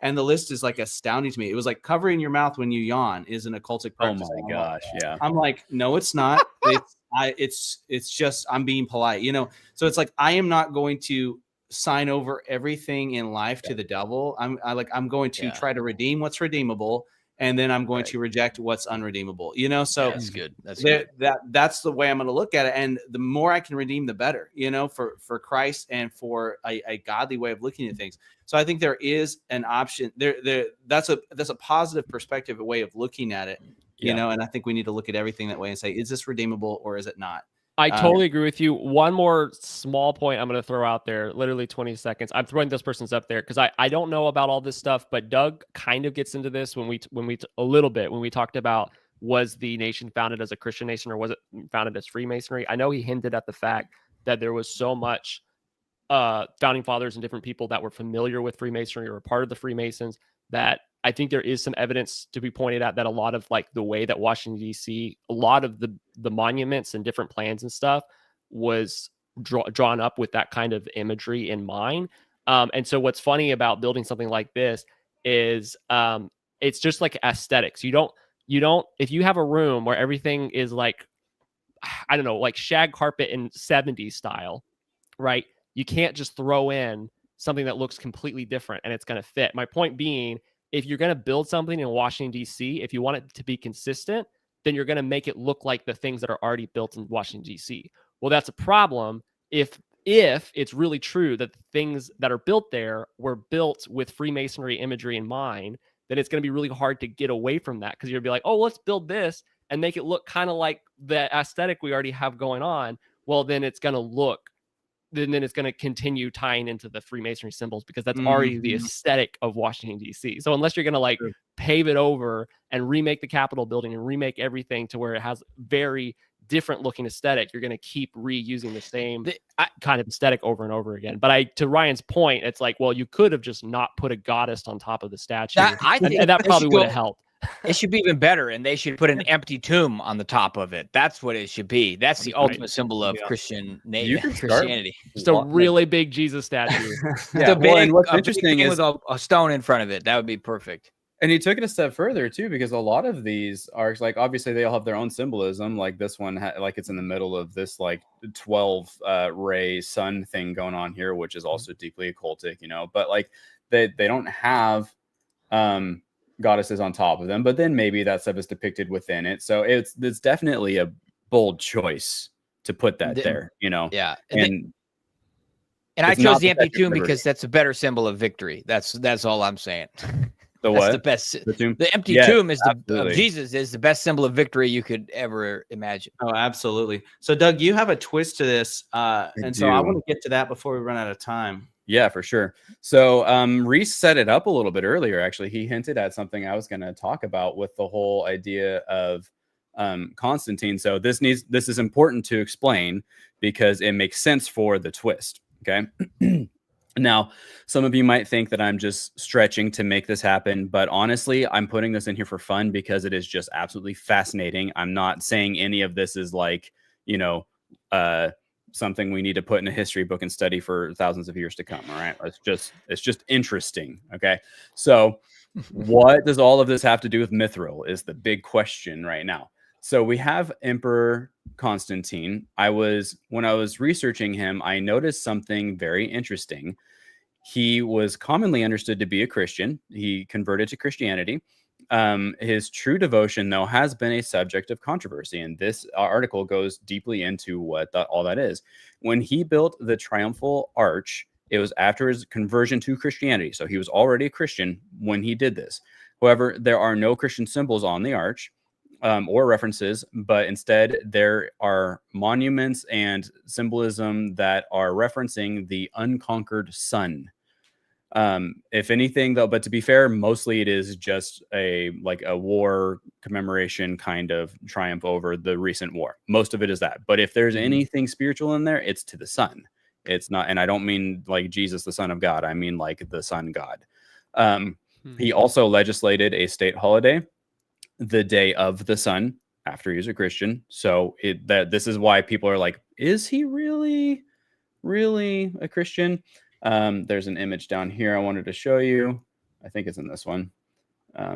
and the list is like astounding to me. It was like covering your mouth when you yawn is an occultic practice. Oh my gosh. Yeah. I'm like, no, it's not. It's just, I'm being polite, so it's like, I am not going to sign over everything in life to the devil. I'm going to try to redeem what's redeemable. And then I'm going to reject what's unredeemable, so that's good. That's the way I'm going to look at it. And the more I can redeem, the better, for Christ and for a godly way of looking at things. So I think there is an option there. That's a positive perspective, a way of looking at it, and I think we need to look at everything that way and say, is this redeemable or is it not? I totally agree with you. One more small point I'm going to throw out there, literally 20 seconds. I'm throwing this person's up there because I don't know about all this stuff, but Doug kind of gets into this when we talked about, was the nation founded as a Christian nation or was it founded as Freemasonry? I know he hinted at the fact that there was so much founding fathers and different people that were familiar with Freemasonry or a part of the Freemasons that I think there is some evidence to be pointed at that a lot of like the way that Washington, D.C., a lot of the monuments and different plans and stuff was drawn up with that kind of imagery in mind. And so what's funny about building something like this is it's just like aesthetics. You don't, if you have a room where everything is like, I don't know, like shag carpet in 70s style, right? You can't just throw in something that looks completely different and it's going to fit. My point being, if you're going to build something in Washington, D.C., if you want it to be consistent, then you're going to make it look like the things that are already built in Washington, D.C. Well, that's a problem if it's really true that the things that are built there were built with Freemasonry imagery in mind, then it's going to be really hard to get away from that, because you'll be like, oh, let's build this and make it look kind of like the aesthetic we already have going on. Well, then it's going to continue tying into the Freemasonry symbols, because that's already the aesthetic of Washington, D.C. So unless you're going to like pave it over and remake the Capitol building and remake everything to where it has very different looking aesthetic, you're going to keep reusing the same kind of aesthetic over and over again. But to Ryan's point, it's like, well, you could have just not put a goddess on top of the statue. I think and that probably would have helped. It should be even better, and they should put an empty tomb on the top of it. That's what it should be. That's the ultimate symbol of Christianity. Just a really big Jesus statue. And what's interesting is with a stone in front of it. That would be perfect. And he took it a step further too, because a lot of these arcs, like obviously they all have their own symbolism. Like this one, like it's in the middle of this like 12 ray sun thing going on here, which is also deeply occultic, But like they don't have goddesses on top of them, but then maybe that stuff is depicted within it. So it's definitely a bold choice to put that there, Yeah. And I chose the empty tomb because that's a better symbol of victory. That's all I'm saying. The That's what? the best. The empty tomb is of Jesus is the best symbol of victory you could ever imagine. Oh, absolutely. So, Doug, you have a twist to this, so I want to get to that before we run out of time. Yeah, for sure. So, Reese set it up a little bit earlier. Actually, he hinted at something I was going to talk about with the whole idea of Constantine. So, this is important to explain because it makes sense for the twist. Okay. Now, some of you might think that I'm just stretching to make this happen, but honestly, I'm putting this in here for fun because it is just absolutely fascinating. I'm not saying any of this is like, something we need to put in a history book and study for thousands of years to come. All right. It's just interesting. Okay. So what does all of this have to do with Mithril is the big question right now. So we have Emperor Constantine. When I was researching him, I noticed something very interesting. He was commonly understood to be a Christian. He converted to Christianity. His true devotion, though, has been a subject of controversy. And this article goes deeply into what all that is. When he built the Triumphal Arch, it was after his conversion to Christianity. So he was already a Christian when he did this. However, there are no Christian symbols on the arch. Or references, but instead there are monuments and symbolism that are referencing the unconquered sun. If anything, though, but to be fair, mostly it is just a war commemoration kind of triumph over the recent war. Most of it is that. But if there's anything spiritual in there, it's to the sun. It's not, and I don't mean like Jesus, the Son of God. I mean like the sun god. He also legislated a state holiday, the day of the sun, after he was a Christian. So this is why people are like, is he really a Christian? There's an image down here I wanted to show you. I think it's in this one.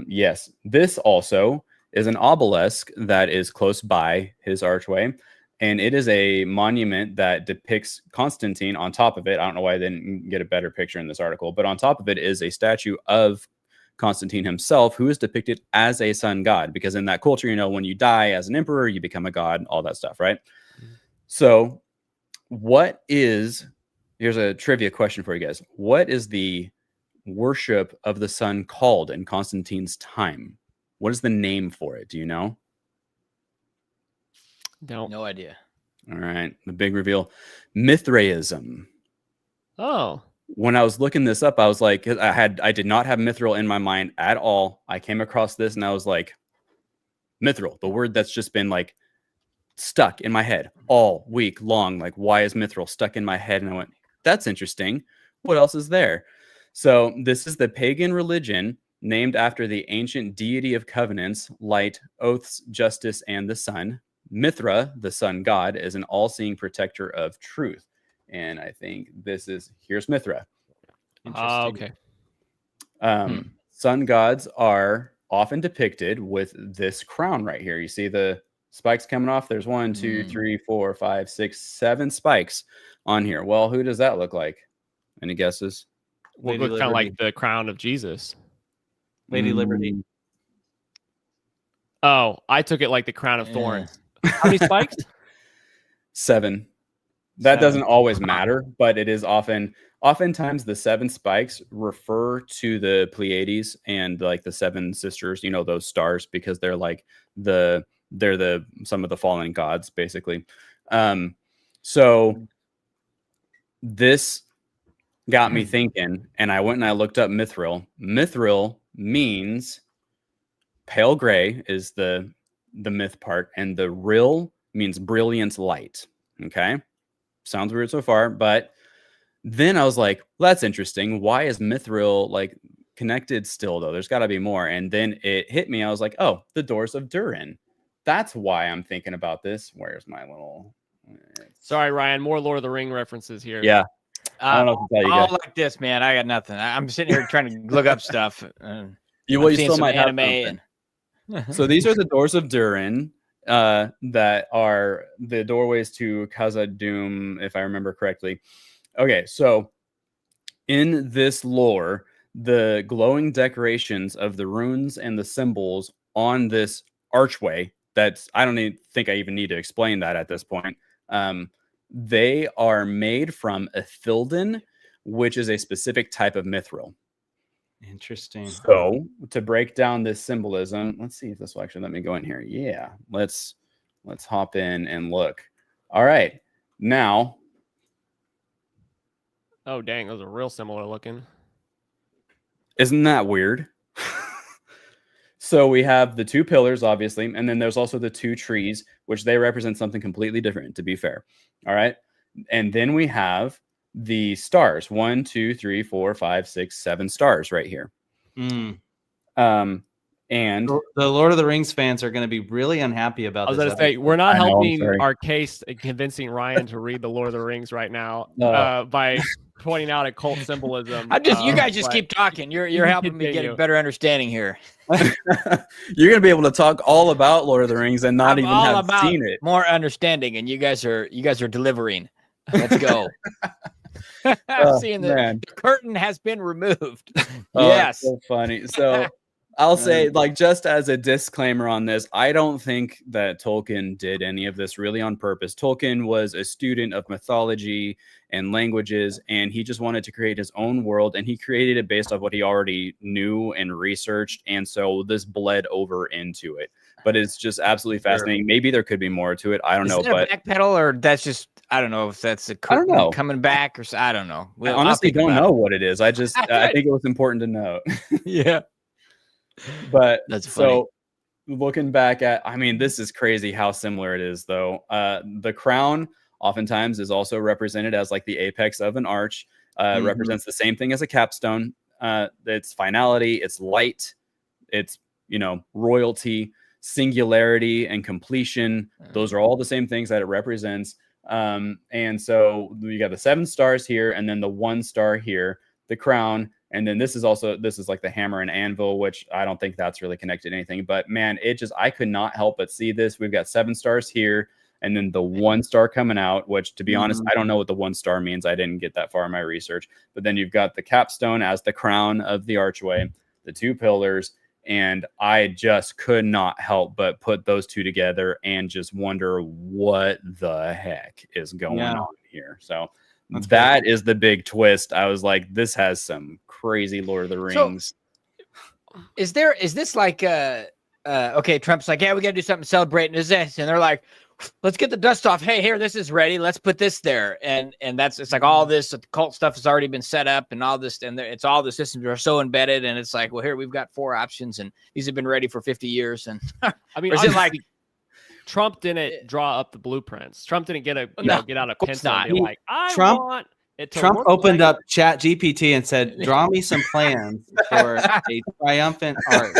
Yes, this also is an obelisk that is close by his archway. And it is a monument that depicts Constantine. On top of it, I don't know why I didn't get a better picture in this article, but on top of it is a statue of Constantine himself, who is depicted as a sun god, because in that culture, when you die as an emperor, you become a god, all that stuff, right? So here's a trivia question for you guys. What is the worship of the sun called in Constantine's time? What is the name for it? Do you know? No idea. All right. The big reveal. Mithraism. Oh. When I was looking this up, I was like, I did not have mithril in my mind at all. I came across this and I was like, mithril, the word that's just been like stuck in my head all week long. Like, why is mithril stuck in my head? And I went, that's interesting. What else is there? So this is the pagan religion named after the ancient deity of covenants, light, oaths, justice, and the sun. Mithra, the sun god, is an all-seeing protector of truth. And I think here's Mithra. Okay. Sun gods are often depicted with this crown right here. You see the spikes coming off? There's 1, 2, 3, 4, 5, 6, 7 spikes on here. Well, who does that look like? Any guesses? Well, Lady kind of Liberty. like the crown of Jesus. Lady Liberty. Oh, I took it like the crown of Yeah. thorns. How many spikes? 7. That 7. doesn't always matter, but it is oftentimes the 7 spikes refer to the Pleiades and like the 7 sisters, you know, those stars, because they're like they're some of the fallen gods, basically. So this got me thinking, and I went and I looked up mithril. Mithril means pale gray is the myth part, and the rill means brilliant light. Okay. Sounds weird so far, but then I was like, well, that's interesting. Why is mithril like connected still though? There's got to be more. And then it hit me. I was like, oh, the doors of Durin. That's why I'm thinking about this. Where's my little? Sorry, Ryan. More Lord of the Ring references here. Yeah. I don't know what to tell you All guys. like this, man. I got nothing. I'm sitting here trying to look up stuff. You I'm seeing still some might have anime something. So these are the doors of Durin that are the doorways to Khazad-dûm, if I remember correctly. Okay, so in this lore, the glowing decorations of the runes and the symbols on this archway, I don't even think I even need to explain that at this point. They are made from Ithilden, which is a specific type of mithril. Interesting. So to break down this symbolism, let's see if this will actually let me go in here. Yeah, let's hop in and look. All right, now. Oh, dang. Those are real similar looking. Isn't that weird? So we have the 2 pillars, obviously, and then there's also the 2 trees, which they represent something completely different, to be fair. All right. And then we have the stars, 1, 2, 3, 4, 5, 6, 7 stars right here. Mm. And The Lord of the Rings fans are going to be really unhappy about I was this. going to say, we're I not know, I'm helping sorry. our case in convincing Ryan to read the Lord of the Rings right now No. by pointing out occult symbolism. you guys just keep talking. You're helping me get a continue. better understanding here. You're gonna be able to talk all about Lord of the Rings and not I'm even all have about seen it. more understanding, and you guys are delivering. Let's go. Oh, Seeing man. the curtain has been removed. Oh, Yes. it's so funny. So I'll say, like, just as a disclaimer on this, I don't think that Tolkien did any of this really on purpose. Tolkien was a student of mythology and languages, and he just wanted to create his own world, and he created it based off what he already knew and researched, and so this bled over into it. But it's just absolutely fascinating. Maybe there could be more to it. I don't know, Is that but a backpedal, or that's just, I don't know if that's a I don't curtain know. coming back, or I don't know. I honestly don't know what it is. I think it was important to know. Yeah. But That's funny. so looking back at, I mean, this is crazy how similar it is, though. The crown oftentimes is also represented as like the apex of an arch, represents the same thing as a capstone. It's finality, it's light, it's, royalty, singularity, and completion. Those are all the same things that it represents. And so you got the 7 stars here, and then the 1 star here, the crown. And then this is like the hammer and anvil, which I don't think that's really connected to anything. But man, I could not help but see this. We've got 7 stars here, and then the 1 star coming out, which, to be honest, I don't know what the 1 star means. I didn't get that far in my research. But then you've got the capstone as the crown of the archway, the 2 pillars, and I just could not help but put those 2 together and just wonder what the heck is going on here. So that is the big twist. I was like, this has some crazy Lord of the Rings. So, is this like okay, Trump's like, yeah, we gotta do something to celebrate, and is this, and they're like, let's get the dust off. Hey, here, this is ready. Let's put this there, and it's like all this cult stuff has already been set up, and all this, and it's all the systems are so embedded, and it's like, well, here we've got 4 options, and these have been ready for 50 years, and I mean, is it like Trump didn't draw up the blueprints? Trump didn't get out a pencil not. and be like, Trump want it to Trump look opened like up Chat GPT and said, "Draw me some plans for a triumphant arch,"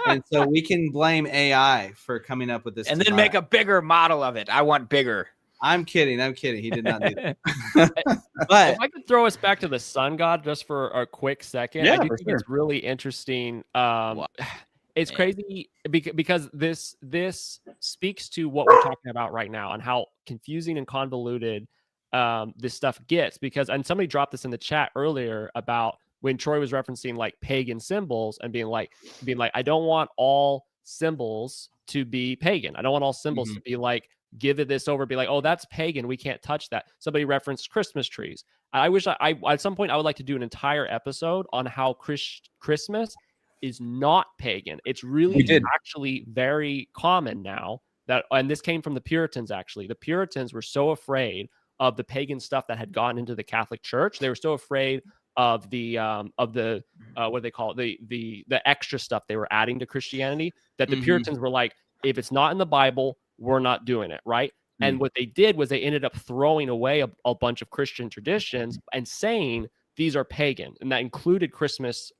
and so we can blame AI for coming up with this, and then make a bigger model of it. I want bigger. I'm kidding. He did not do that. But if I could throw us back to the sun god just for a quick second, I do think it's really interesting. It's crazy because this speaks to what we're talking about right now and how confusing and convoluted this stuff gets, because, and somebody dropped this in the chat earlier about when Troy was referencing like pagan symbols and being like, I don't want all symbols to be pagan. I don't want all symbols to be like, give it this over, be like, oh, that's pagan, we can't touch that. Somebody referenced Christmas trees. I wish I at some point I would like to do an entire episode on how Christmas is not pagan. It's really actually very common now that, and this came from the Puritans actually. The Puritans were so afraid of the pagan stuff that had gotten into the Catholic Church. They were so afraid of the what do they call it? The extra stuff they were adding to Christianity, that the Puritans were like, if it's not in the Bible, we're not doing it, right? And what they did was they ended up throwing away a bunch of Christian traditions and saying these are pagan, and that included Christmas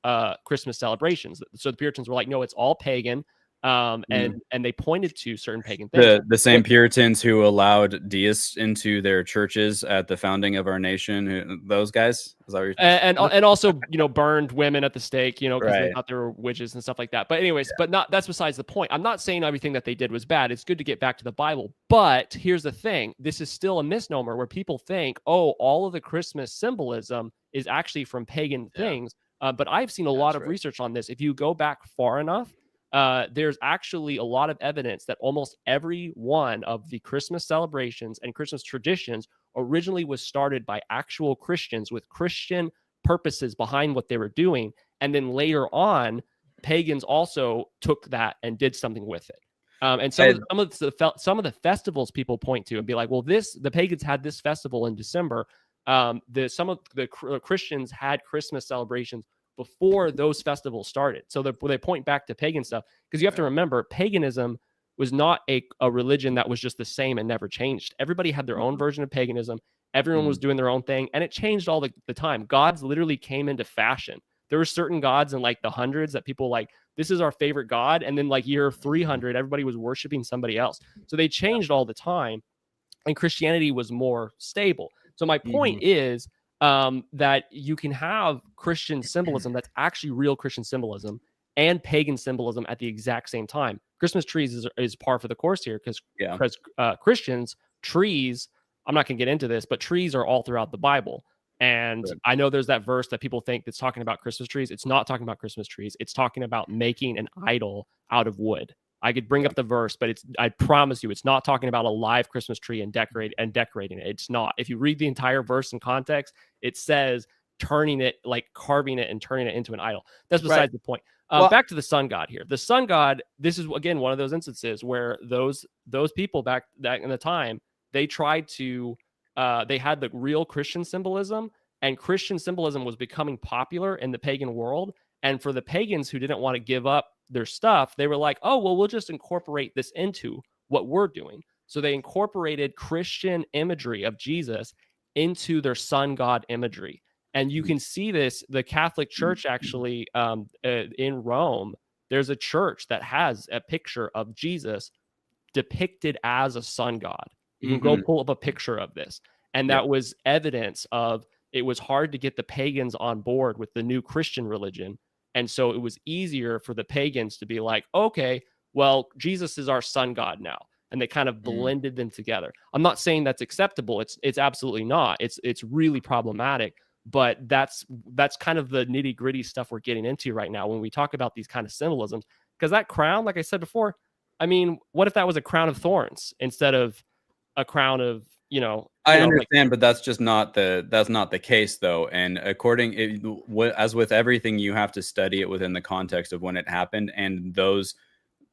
celebrations. So the Puritans were like, no, it's all pagan. And they pointed to certain pagan things. The same Puritans who allowed deists into their churches at the founding of our nation. Those guys, is that what you're and also burned women at the stake, because they thought they were witches and stuff like that. But anyways, that's besides the point. I'm not saying everything that they did was bad. It's good to get back to the Bible. But here's the thing: this is still a misnomer where people think, oh, all of the Christmas symbolism is actually from pagan things. But I've seen a lot of research on this. If you go back far enough, there's actually a lot of evidence that almost every one of the Christmas celebrations and Christmas traditions originally was started by actual Christians with Christian purposes behind what they were doing. And then later on, pagans also took that and did something with it. And some of the festivals people point to and be like, well, the pagans had this festival in December. Some of the Christians had Christmas celebrations before those festivals started. So they point back to pagan stuff, because you have to remember, paganism was not a religion that was just the same and never changed. Everybody had their own version of paganism. Everyone was doing their own thing, and it changed all the time. Gods literally came into fashion. There were certain gods in like the hundreds that people like, this is our favorite god, and then like year 300, everybody was worshiping somebody else. So they changed all the time, and Christianity was more stable. So my point is, that you can have Christian symbolism that's actually real Christian symbolism and pagan symbolism at the exact same time. Christmas trees is par for the course here, because Christians, trees, I'm not going to get into this, but trees are all throughout the Bible. And I know there's that verse that people think that's talking about Christmas trees. It's not talking about Christmas trees. It's talking about making an idol out of wood. I could bring up the verse, but I promise you, it's not talking about a live Christmas tree and decorating it. It's not. If you read the entire verse in context, it says turning it, like carving it and turning it into an idol. That's besides the point. Back to the sun god here. The sun god, this is again one of those instances where those people back in the time, they tried to they had the real Christian symbolism, and Christian symbolism was becoming popular in the pagan world. And for the pagans who didn't want to give up their stuff, they were like, oh, well, we'll just incorporate this into what we're doing. So they incorporated Christian imagery of Jesus into their sun god imagery. And you can see this, the Catholic Church actually in Rome, there's a church that has a picture of Jesus depicted as a sun god. You can go pull up a picture of this. And that was evidence of, it was hard to get the pagans on board with the new Christian religion. And so it was easier for the pagans to be like, okay, well, Jesus is our sun god now. And they kind of blended them together. I'm not saying that's acceptable. It's absolutely not. It's really problematic. But that's kind of the nitty gritty stuff we're getting into right now when we talk about these kind of symbolisms. Because that crown, like I said before, I mean, what if that was a crown of thorns instead of a crown of, I understand, but that's just not the case though. And as with everything, you have to study it within the context of when it happened, and those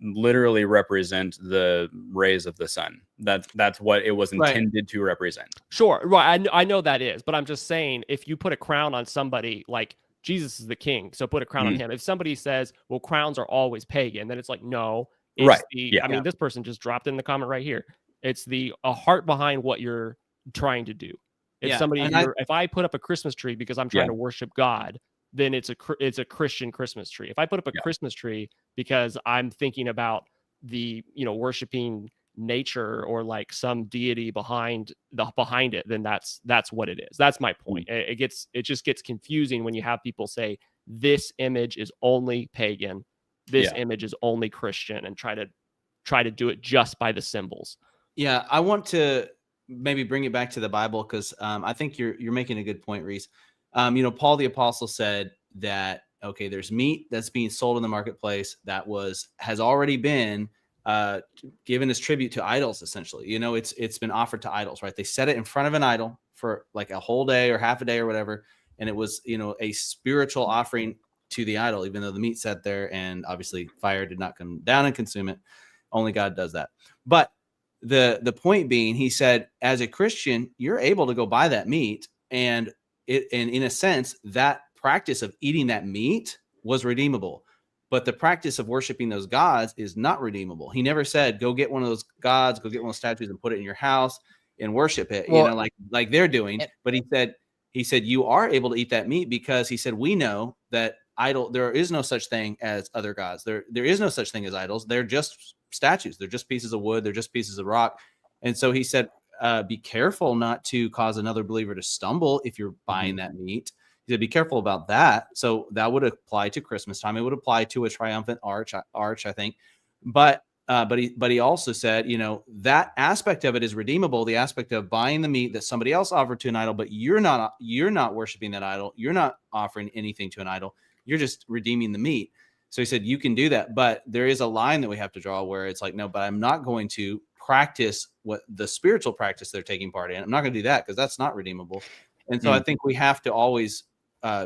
literally represent the rays of the sun. That's what it was intended to represent. Sure, right. I know that is, but I'm just saying, if you put a crown on somebody, like Jesus is the king, so put a crown on him. If somebody says, well, crowns are always pagan, then it's like, no, it's I mean, this person just dropped in the comment right here. It's a heart behind what you're trying to do. If if I put up a Christmas tree because I'm trying to worship God, then it's a Christian Christmas tree. If I put up a Christmas tree because I'm thinking about the, worshiping nature or like some deity behind it, then that's what it is. That's my point. It just gets confusing when you have people say this image is only pagan, this image is only Christian, and try to do it just by the symbols. Yeah, I want to maybe bring it back to the Bible, because I think you're making a good point, Reese. Paul the Apostle said that, okay, there's meat that's being sold in the marketplace that has already been given as tribute to idols. Essentially, it's been offered to idols, right? They set it in front of an idol for like a whole day or half a day or whatever, and it was a spiritual offering to the idol, even though the meat sat there, and obviously fire did not come down and consume it. Only God does that. But the point being, he said, as a Christian, you're able to go buy that meat, and in a sense, that practice of eating that meat was redeemable. But the practice of worshiping those gods is not redeemable. He never said, go get one of those gods, go get one of those statues and put it in your house and worship it, Well, like they're doing. But he said you are able to eat that meat, because he said, we know that there is no such thing as other gods. There is no such thing as idols. They're just statues. They're just pieces of wood. They're just pieces of rock. And so he said, be careful not to cause another believer to stumble if you're buying that meat. He said, be careful about that. So that would apply to Christmas time. It would apply to a triumphant arch, I think. But he also said, that aspect of it is redeemable. The aspect of buying the meat that somebody else offered to an idol, but you're not worshiping that idol. You're not offering anything to an idol. You're just redeeming the meat. So he said, you can do that, but there is a line that we have to draw where it's like, no, but I'm not going to practice what the spiritual practice they're taking part in. I'm not going to do that, because that's not redeemable. And so I think we have to always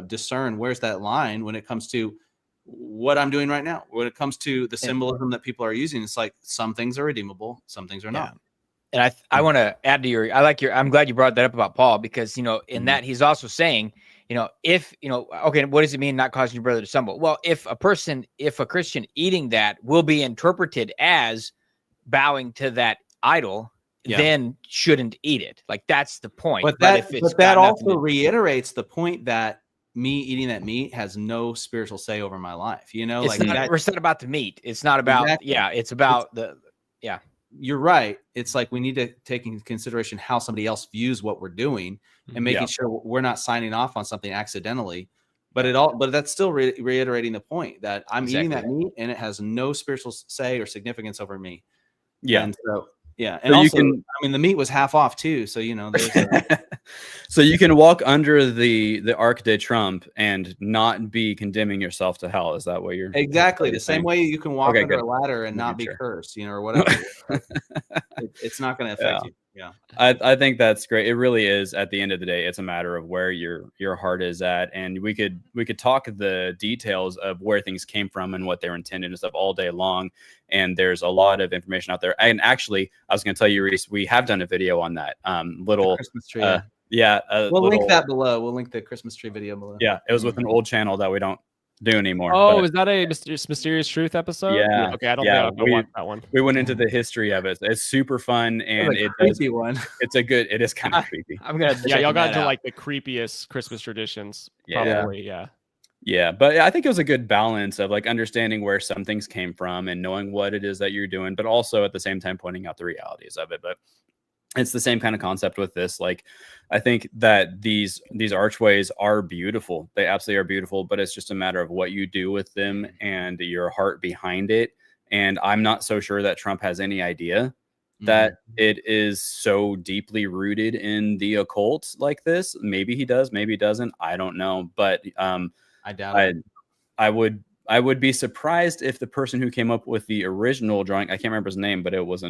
discern where's that line when it comes to what I'm doing right now. When it comes to the symbolism that people are using, it's like some things are redeemable, some things are not. And I want to add to I'm glad you brought that up about Paul, because, in that he's also saying, okay, what does it mean not causing your brother to stumble? Well, if a Christian eating that will be interpreted as bowing to that idol, then shouldn't eat it. Like, that's the point. But that also reiterates the point that me eating that meat has no spiritual say over my life. It's not about the meat. It's not about, it's about You're right. It's like we need to take into consideration how somebody else views what we're doing, and making sure we're not signing off on something accidentally. But that's still reiterating the point that I'm eating that meat, and it has no spiritual say or significance over me. Yeah. And so, and so also, the meat was half off too. So, there's so you can walk under the Arc de Triomphe and not be condemning yourself to hell. Is that what you're exactly the same way you can walk under a ladder and not be sure. cursed, or whatever. It's not going to affect you. Yeah. I think that's great. It really is. At the end of the day, it's a matter of where your heart is at, and we could talk the details of where things came from and what they're intended and stuff all day long. And there's a lot of information out there. And actually, I was going to tell you, Reese, we have done a video on that little Christmas tree. We'll link that below. We'll link the Christmas tree video below. Yeah, it was with an old channel that we don't do anymore. Oh, is that a mysterious truth episode? Yeah. Okay, I don't think I watched that one. We went into the history of it. It's super fun, and It is kind of creepy. I'm gonna y'all got into like the creepiest Christmas traditions. Probably, Yeah, but I think it was a good balance of like understanding where some things came from and knowing what it is that you're doing, but also at the same time pointing out the realities of it. But it's the same kind of concept with this. Like, I think that these archways are beautiful. They absolutely are beautiful, but it's just a matter of what you do with them and your heart behind it. And I'm not so sure that Trump has any idea that it is so deeply rooted in the occult like this. Maybe he does, maybe he doesn't. I don't know. But I doubt it. I would be surprised if the person who came up with the original drawing, I can't remember his name, but it was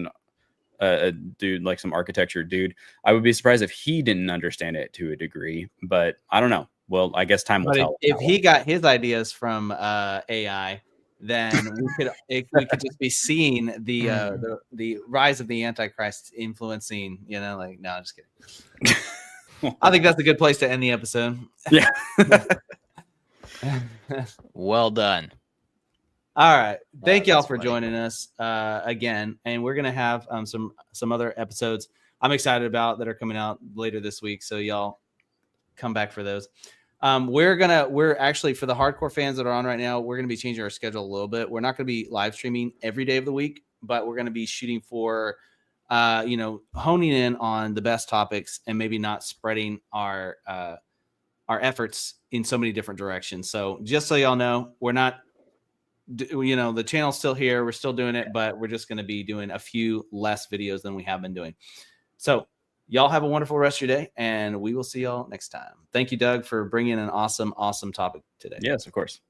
a dude, like some architecture dude. I would be surprised if he didn't understand it to a degree, but I don't know. Well, I guess time will tell. If he got his ideas from AI, then we could just be seeing the rise of the Antichrist influencing. No, I'm just kidding. I think that's a good place to end the episode. Yeah. Well done. All right. Thank y'all for joining us again. And we're going to have some other episodes I'm excited about that are coming out later this week. So y'all come back for those. We're actually, for the hardcore fans that are on right now, we're going to be changing our schedule a little bit. We're not going to be live streaming every day of the week, but we're going to be shooting for, honing in on the best topics and maybe not spreading our efforts in so many different directions. So just so y'all know, we're not, the channel's still here. We're still doing it, but we're just going to be doing a few less videos than we have been doing. So Y'all have a wonderful rest of your day, and we will see y'all next time. Thank you, Doug, for bringing an awesome topic today. Yes, of course.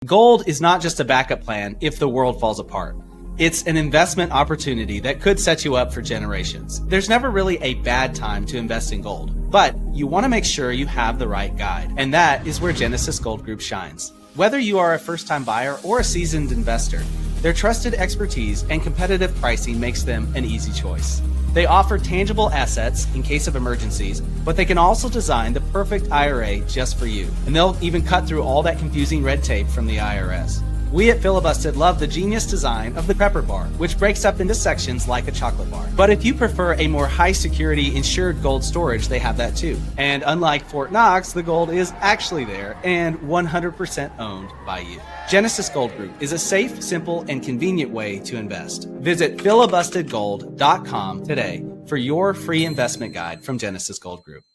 Gold is not just a backup plan if the world falls apart. It's an investment opportunity that could set you up for generations. There's never really a bad time to invest in gold, but you want to make sure you have the right guide, and that is where Genesis Gold Group shines. Whether you are a first-time buyer or a seasoned investor, their trusted expertise and competitive pricing makes them an easy choice. They offer tangible assets in case of emergencies, but they can also design the perfect IRA just for you. And they'll even cut through all that confusing red tape from the IRS. We at Filibusted love the genius design of the Prepper Bar, which breaks up into sections like a chocolate bar. But if you prefer a more high-security insured gold storage, they have that too. And unlike Fort Knox, the gold is actually there and 100% owned by you. Genesis Gold Group is a safe, simple, and convenient way to invest. Visit filibustedgold.com today for your free investment guide from Genesis Gold Group.